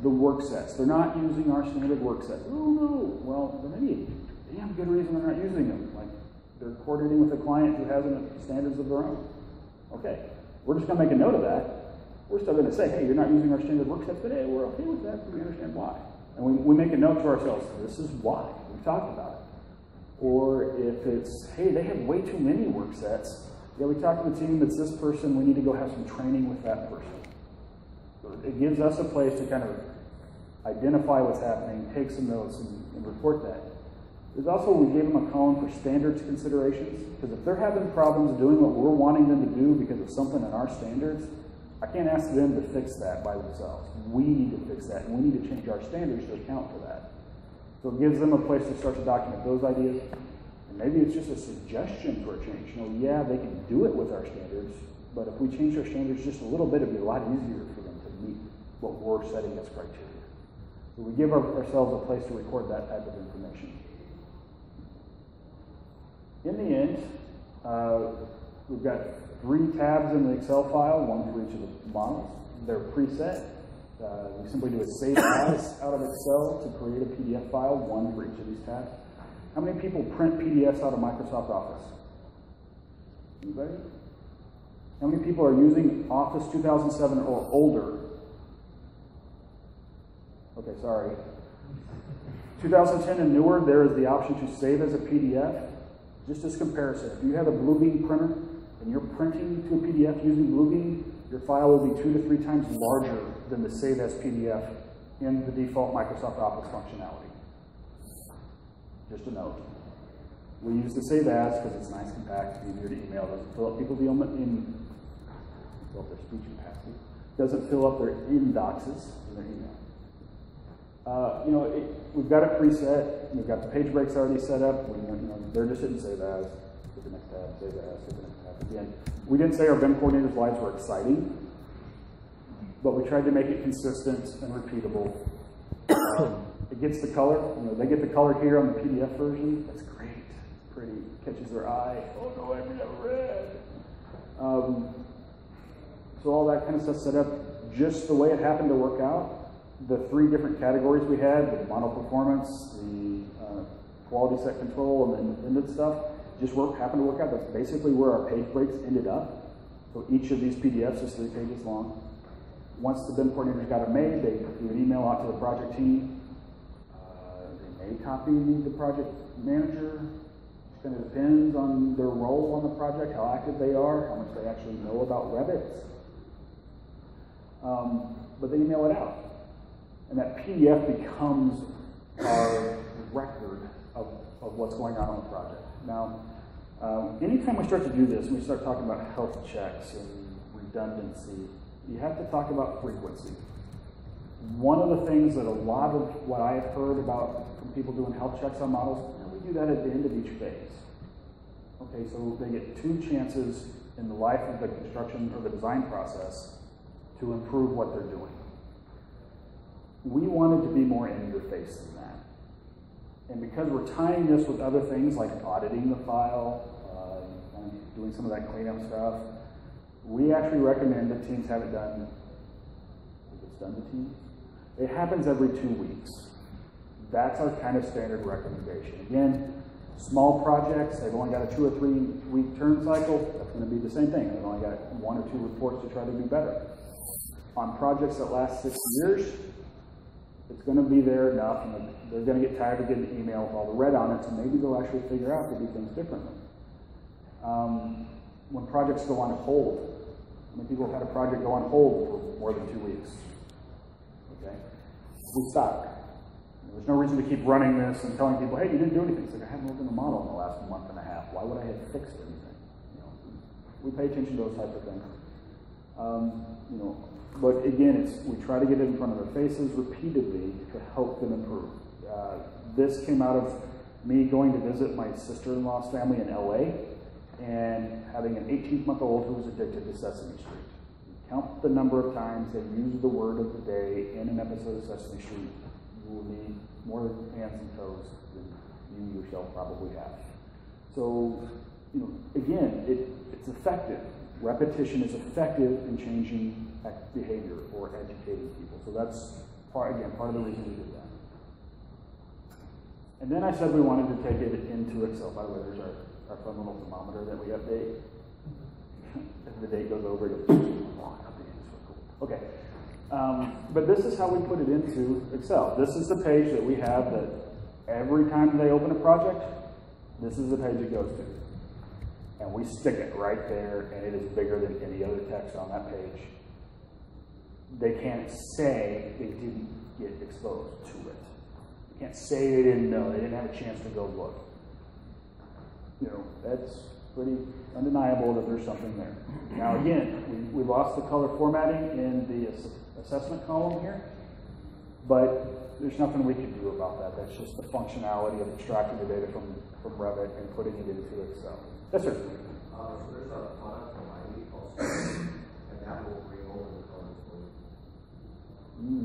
The work sets. They're not using our standard work sets. Oh, no. Well, there may be a damn good reason they're not using them. Like, they're coordinating with a client who has standards of their own. Okay, we're just going to make a note of that. We're still going to say, hey, you're not using our standard work sets today. We're okay with that. We understand why. And we make a note to ourselves. This is why. We've talked about it. Or if it's, hey, they have way too many work sets. Yeah, we talked to the team. It's this person. We need to go have some training with that person. So it gives us a place to kind of identify what's happening, take some notes, and report that. There's also, we gave them a column for standards considerations, because if they're having problems doing what we're wanting them to do because of something in our standards, I can't ask them to fix that by themselves. We need to fix that, and we need to change our standards to account for that. So it gives them a place to start to document those ideas. And maybe it's just a suggestion for a change. You know, yeah, they can do it with our standards, but if we change our standards just a little bit, it'd be a lot easier for them to meet what we're setting as criteria. So we give ourselves a place to record that type of information. In the end, we've got 3 tabs in the Excel file, one for each of the models. They're preset. We simply do a save as out of Excel to create a PDF file, one for each of these tabs. How many people print PDFs out of Microsoft Office? Anybody? How many people are using Office 2007 or older? Okay, sorry. 2010 and newer, there is the option to save as a PDF. Just as comparison, if you have a Bluebeam printer and you're printing to a PDF using Bluebeam, your file will be 2 to 3 times larger than the save as PDF in the default Microsoft Office functionality. Just a note. We use the save as because it's nice, compact, easier to email, doesn't fill up people's their speech capacity, doesn't fill up their inboxes in their email. You know, we've got it preset. We've got the page breaks already set up. They're just hitting save as. Hit the next tab. Save as. Hit the next tab. Again, we didn't say our BIM coordinators' lives were exciting, but we tried to make it consistent and repeatable. It gets the color. You know, they get the color here on the PDF version. That's great. It's pretty. Catches their eye. Oh no, I got red. So all that kind of stuff set up just the way it happened to work out. The 3 different categories we had, the model performance, the quality set control, and the independent stuff, just happened to work out. That's basically where our page breaks ended up. So each of these PDFs is 3 pages long. Once the BIM coordinators got it made, they do an email out to the project team. They may copy the project manager. It kind of depends on their role on the project, how active they are, how much they actually know about Revit. But they email it out. And that PDF becomes our record of what's going on the project. Now, anytime we start to do this, and we start talking about health checks and redundancy, you have to talk about frequency. One of the things that a lot of what I've heard about from people doing health checks on models, we do that at the end of each phase. Okay, so they get 2 chances in the life of the construction or the design process to improve what they're doing. We wanted to be more in your face than that. And because we're tying this with other things like auditing the file, doing some of that cleanup stuff, we actually recommend that teams have it done, if it's done to teams, it happens every 2 weeks. That's our kind of standard recommendation. Again, small projects, they've only got a 2 or 3 week turn cycle, that's going to be the same thing. They've only got 1 or 2 reports to try to do better. On projects that last 6 years, it's going to be there enough, and they're going to get tired of getting the email with all the red on it, so maybe they'll actually figure out to do things differently. When projects go on hold, how many people have had a project go on hold for more than 2 weeks? Okay, we stop. There's no reason to keep running this and telling people, hey, you didn't do anything. It's like, I haven't looked in the model in the last month and a half. Why would I have fixed anything? You know, we pay attention to those types of things. You know, but again, we try to get it in front of their faces repeatedly to help them improve. This came out of me going to visit my sister-in-law's family in LA and having an 18-month-old who was addicted to Sesame Street. Count the number of times they use the word of the day in an episode of Sesame Street. You will need more hands and toes than you yourself probably have. So, you know, again, it's effective. Repetition is effective in changing behavior or educating people. So that's, part of the reason we did that. And then I said we wanted to take it into Excel. By the way, there's our fun little thermometer that we update. If the date goes over, it goes, oh, okay. But this is how we put it into Excel. This is the page that we have that every time they open a project, this is the page it goes to. And we stick it right there, and it is bigger than any other text on that page. They can't say they didn't get exposed to it. They can't say they didn't know, they didn't have a chance to go look. You know, that's pretty undeniable that there's something there. Now again, we lost the color formatting in the assessment column here, but there's nothing we can do about that. That's just the functionality of extracting the data from Revit and putting it into Excel. Yes, sir. So there's a product from ID called and that will bring over the colors for you.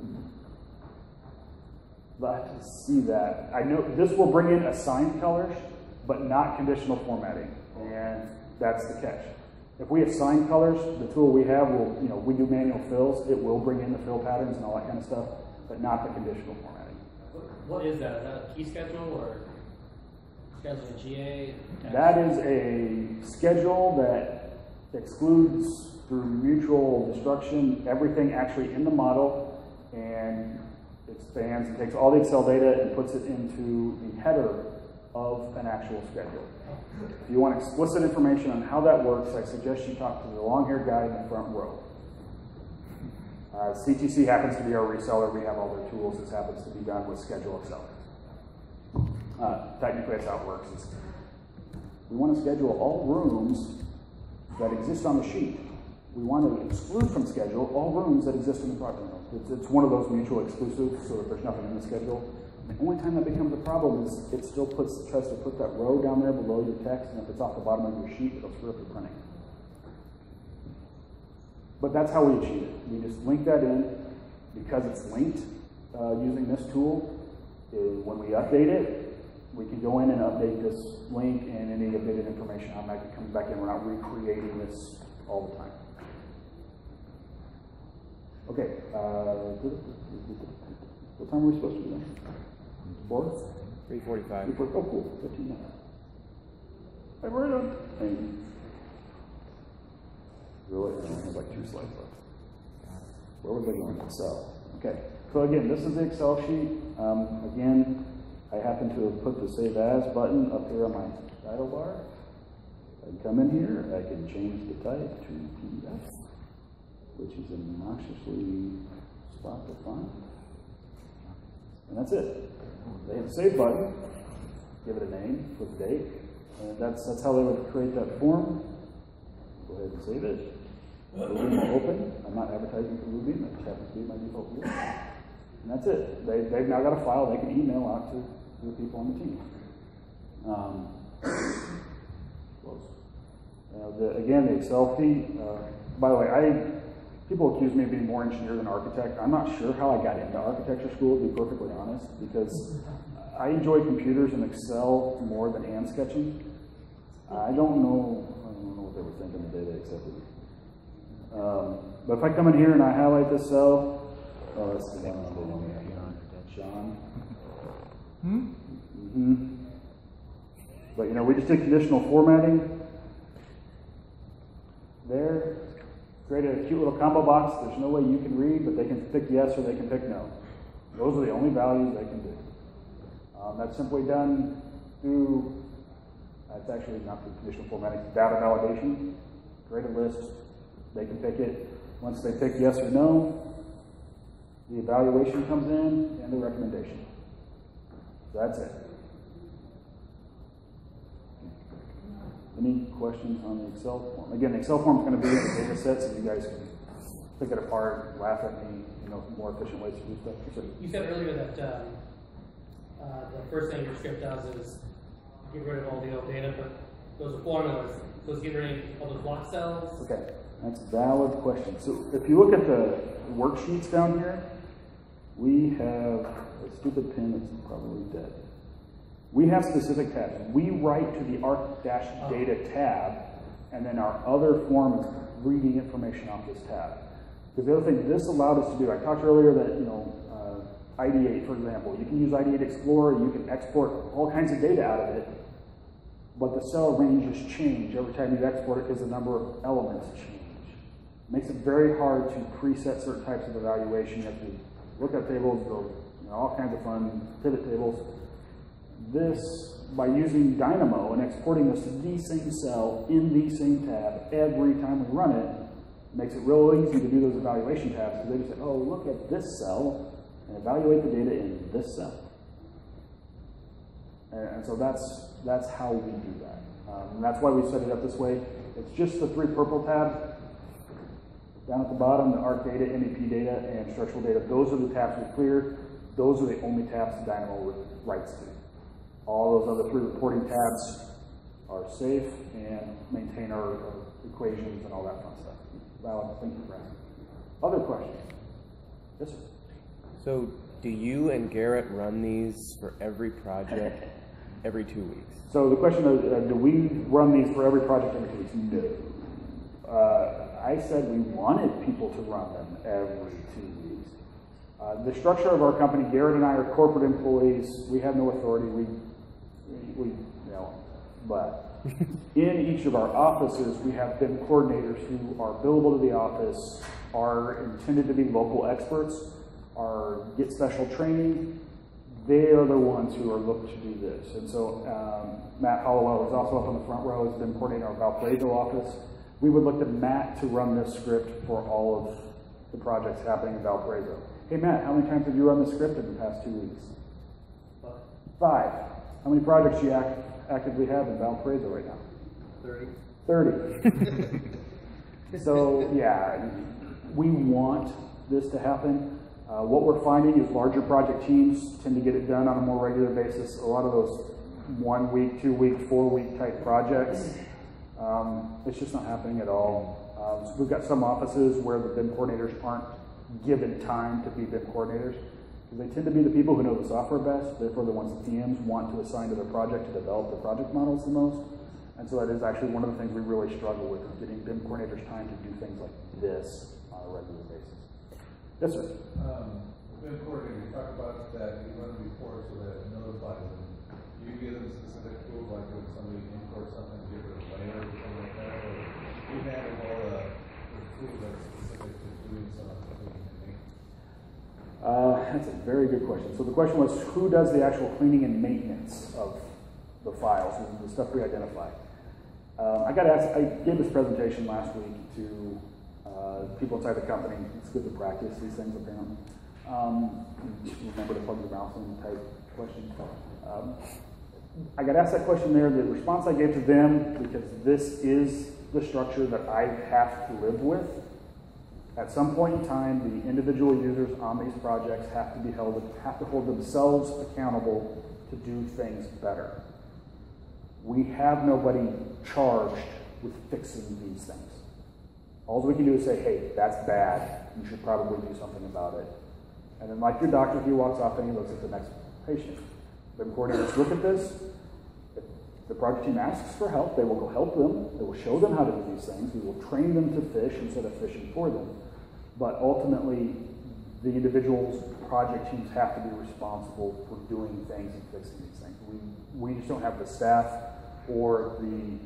Glad to see that. I know this will bring in assigned colors, but not conditional formatting, and that's the catch. If we assign colors, the tool we have will, we do manual fills. It will bring in the fill patterns and all that kind of stuff, but not the conditional formatting. What is that? Is that a key schedule or schedule a GA? That is a schedule that excludes through mutual destruction everything actually in the model, and expands and takes all the Excel data and puts it into the header of an actual schedule. If you want explicit information on how that works, I suggest you talk to the long-haired guy in the front row. CTC happens to be our reseller. We have all their tools. This happens to be done with Schedule Excel. Technically, that's how it works. We want to schedule all rooms that exist on the sheet. We want to exclude from schedule all rooms that exist in the project. It's one of those mutual exclusives, so if there's nothing in the schedule. The only time that becomes a problem is it still tries to put that row down there below your text, and if it's off the bottom of your sheet, it'll screw up your printing. But that's how we achieve it. We just link that in. Because it's linked using this tool, when we update it, we can go in and update this link and any updated information automatically comes back in. We're not recreating this all the time. Okay, what time are we supposed to be done? 4? 3:45. Oh, cool, 15 minutes. Hey, we're done. Really? I only have like 2 slides left. Where was I going? Excel. Okay, so again, this is the Excel sheet. Again, I happen to have put the Save As button up here on my title bar. I can come in here, I can change the type to PDF, which is obnoxiously spot to find. And that's it. They hit the Save button, give it a name, put the date, and that's how they would create that form. Go ahead and save it. Bluebeam will open. I'm not advertising for Bluebeam, that just happens to be my default view. And that's it. They've now got a file they can email out to the people on the team. Close. Again, the Excel feed. By the way, people accuse me of being more engineer than architect. I'm not sure how I got into architecture school, to be perfectly honest, because I enjoy computers and Excel more than hand sketching. I don't know what they were thinking the day they accepted it. But if I come in here and I highlight this cell, that's the name of the John. But we just did conditional formatting there. Created a cute little combo box. There's no way you can read, but they can pick yes or they can pick no. Those are the only values they can do. That's simply done through, it's actually not through conditional formatting, it's data validation. Create a list, they can pick it. Once they pick yes or no, the evaluation comes in and the recommendation. That's it. Any questions on the Excel form? Again, the Excel form is going to be in the data set, so you guys can pick it apart, laugh at me, more efficient ways to do stuff. You said earlier that the first thing your script does is get rid of all the old data, but those are formulas. So it's get rid of all those block cells. Okay, that's a valid question. So if you look at the worksheets down here, we have a stupid pin that's probably dead. We have specific tabs. We write to the arc-data tab, and then our other form is reading information off this tab. Because the other thing this allowed us to do, I talked earlier that, Ideate, for example, you can use Ideate Explorer, you can export all kinds of data out of it, but the cell ranges change every time you export it because the number of elements change. It makes it very hard to preset certain types of evaluation. You have to look at tables, build all kinds of fun pivot tables. This, by using Dynamo and exporting this to the same cell in the same tab every time we run it, makes it real easy to do those evaluation tabs because they just say, oh, look at this cell and evaluate the data in this cell. And so that's how we do that. And that's why we set it up this way. It's just the 3 purple tabs. Down at the bottom, the ARC data, MEP data, and structural data. Those are the tabs we clear. those are the only tabs Dynamo writes to. All those other 3 reporting tabs are safe and maintain our equations and all that fun stuff. Valid, thank you for asking. Other questions? Yes, sir. So, do you and Garrett run these for every project every 2 weeks? So the question is, do we run these for every project every 2 weeks? No. I said we wanted people to run them every 2 weeks. The structure of our company, Garrett and I are corporate employees. We have no authority. We but in each of our offices, we have BIM coordinators who are billable to the office, are intended to be local experts, get special training. They are the ones who are looking to do this. And so Matt Hollowell is also up on the front row, has been coordinating our Valparaiso office. We would look to Matt to run this script for all of the projects happening in Valparaiso. Hey Matt, how many times have you run the script in the past 2 weeks? 5. How many projects do you actively have in Valparaiso right now? 30. So yeah, we want this to happen. What we're finding is larger project teams tend to get it done on a more regular basis. A lot of those 1 week, 2 week, 4 week type projects, it's just not happening at all. So we've got some offices where the BIM coordinators aren't given time to be BIM coordinators. They tend to be the people who know the software best, therefore the ones that PMs want to assign to their project to develop the project models the most. And so that is actually one of the things we really struggle with, is getting BIM coordinators time to do things like this on a regular basis. Yes, sir. BIM coordinator, you talked about that you run reports so that it notifies them. Do you give them specific tools, like when somebody imports something, give it a layer or something like that? Or do you handle all the tools that are specific to doing something? That's a very good question. So the question was, who does the actual cleaning and maintenance of the files and the stuff we identify? I got asked, I gave this presentation last week to people inside the company. It's good to practice these things, apparently. Remember to plug your mouse in type question. I got asked that question there. The response I gave to them, because this is the structure that I have to live with, at some point in time, the individual users on these projects have to hold themselves accountable to do things better. We have nobody charged with fixing these things. All we can do is say, hey, that's bad. You should probably do something about it. And then like your doctor, he walks off and he looks at the next patient. The coordinators look at this. If the project team asks for help, they will go help them. They will show them how to do these things. We will train them to fish instead of fishing for them. But ultimately, the individuals, project teams have to be responsible for doing things and fixing these things. We just don't have the staff or the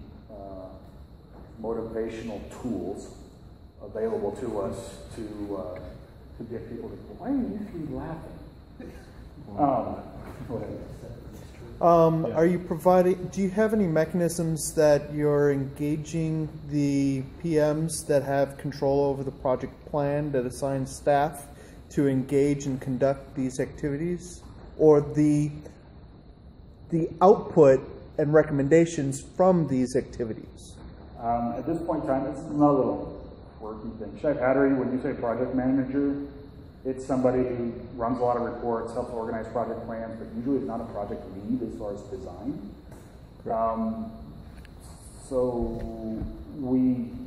motivational tools available to us to get people to, why are you three laughing? Go ahead. Are you providing, do you have any mechanisms that you're engaging the PMs that have control over the project plan that assign staff to engage and conduct these activities? Or the output and recommendations from these activities? At this point in time, it's another little quirky thing. Shive-Hattery, when you say project manager, it's somebody who runs a lot of reports, helps organize project plans, but usually is not a project lead as far as design. So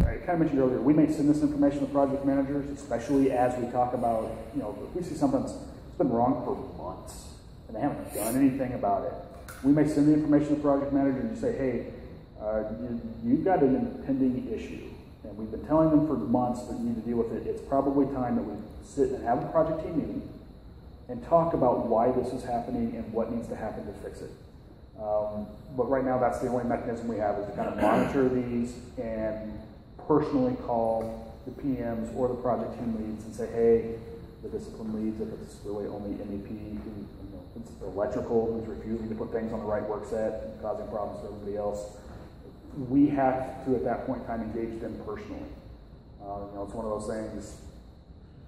I kind of mentioned earlier, we may send this information to project managers, especially as we talk about, if we see something's been wrong for months and they haven't done anything about it. We may send the information to project manager and say, hey, you've got an impending issue. And we've been telling them for months that you need to deal with it. It's probably time that we sit and have a project team meeting and talk about why this is happening and what needs to happen to fix it. But right now, that's the only mechanism we have, is to kind of monitor these and personally call the PMs or the project team leads and say, hey, the discipline leads, if it's really only MEP, if it's electrical, who's refusing to put things on the right work set and causing problems for everybody else, we have to, at that point in time, engage them personally. It's one of those things,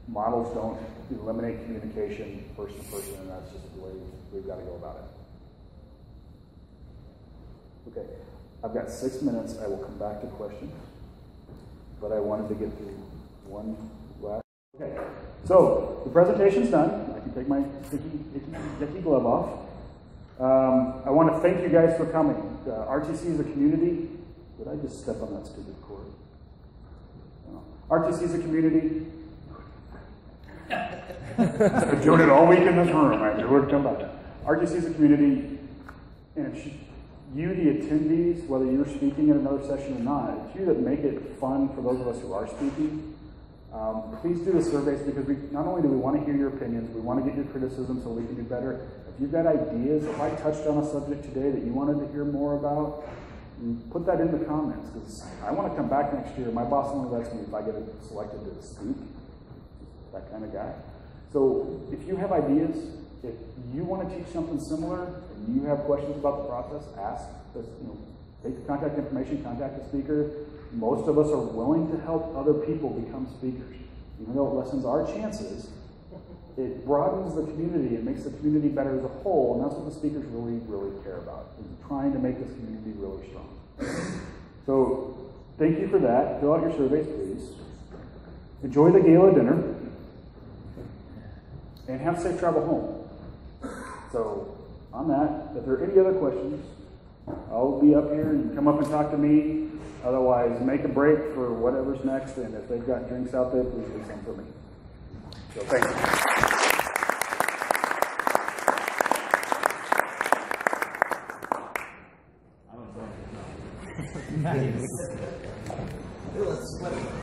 models don't eliminate communication person to person, and that's just the way we've got to go about it. Okay, I've got 6 minutes. I will come back to questions, but I wanted to get through one last Okay, so the presentation's done. I can take my sticky glove off. I want to thank you guys for coming. RTC is a community. Did I just step on that stupid cord? No. RTC is a community. I've been doing it all week in this room. I knew it come back. RTC is a community, and it's you, the attendees, whether you're speaking in another session or not, it's you that make it fun for those of us who are speaking. Please do the surveys because not only do we want to hear your opinions, we want to get your criticism so we can do better. If you've got ideas, if I touched on a subject today that you wanted to hear more about, put that in the comments because I want to come back next year. My boss only lets me if I get selected to speak. That kind of guy. So if you have ideas, if you want to teach something similar and you have questions about the process, ask. Take the contact information, contact the speaker. Most of us are willing to help other people become speakers. Even though it lessens our chances, it broadens the community. It makes the community better as a whole, and that's what the speakers really, really care about, is trying to make this community really strong. So thank you for that. Fill out your surveys, please. Enjoy the gala dinner. And have safe travel home. So on that, if there are any other questions, I'll be up here. You can come up and talk to me. Otherwise, make a break for whatever's next. And if they've got drinks out there, please do some for me. So thank you. Nice.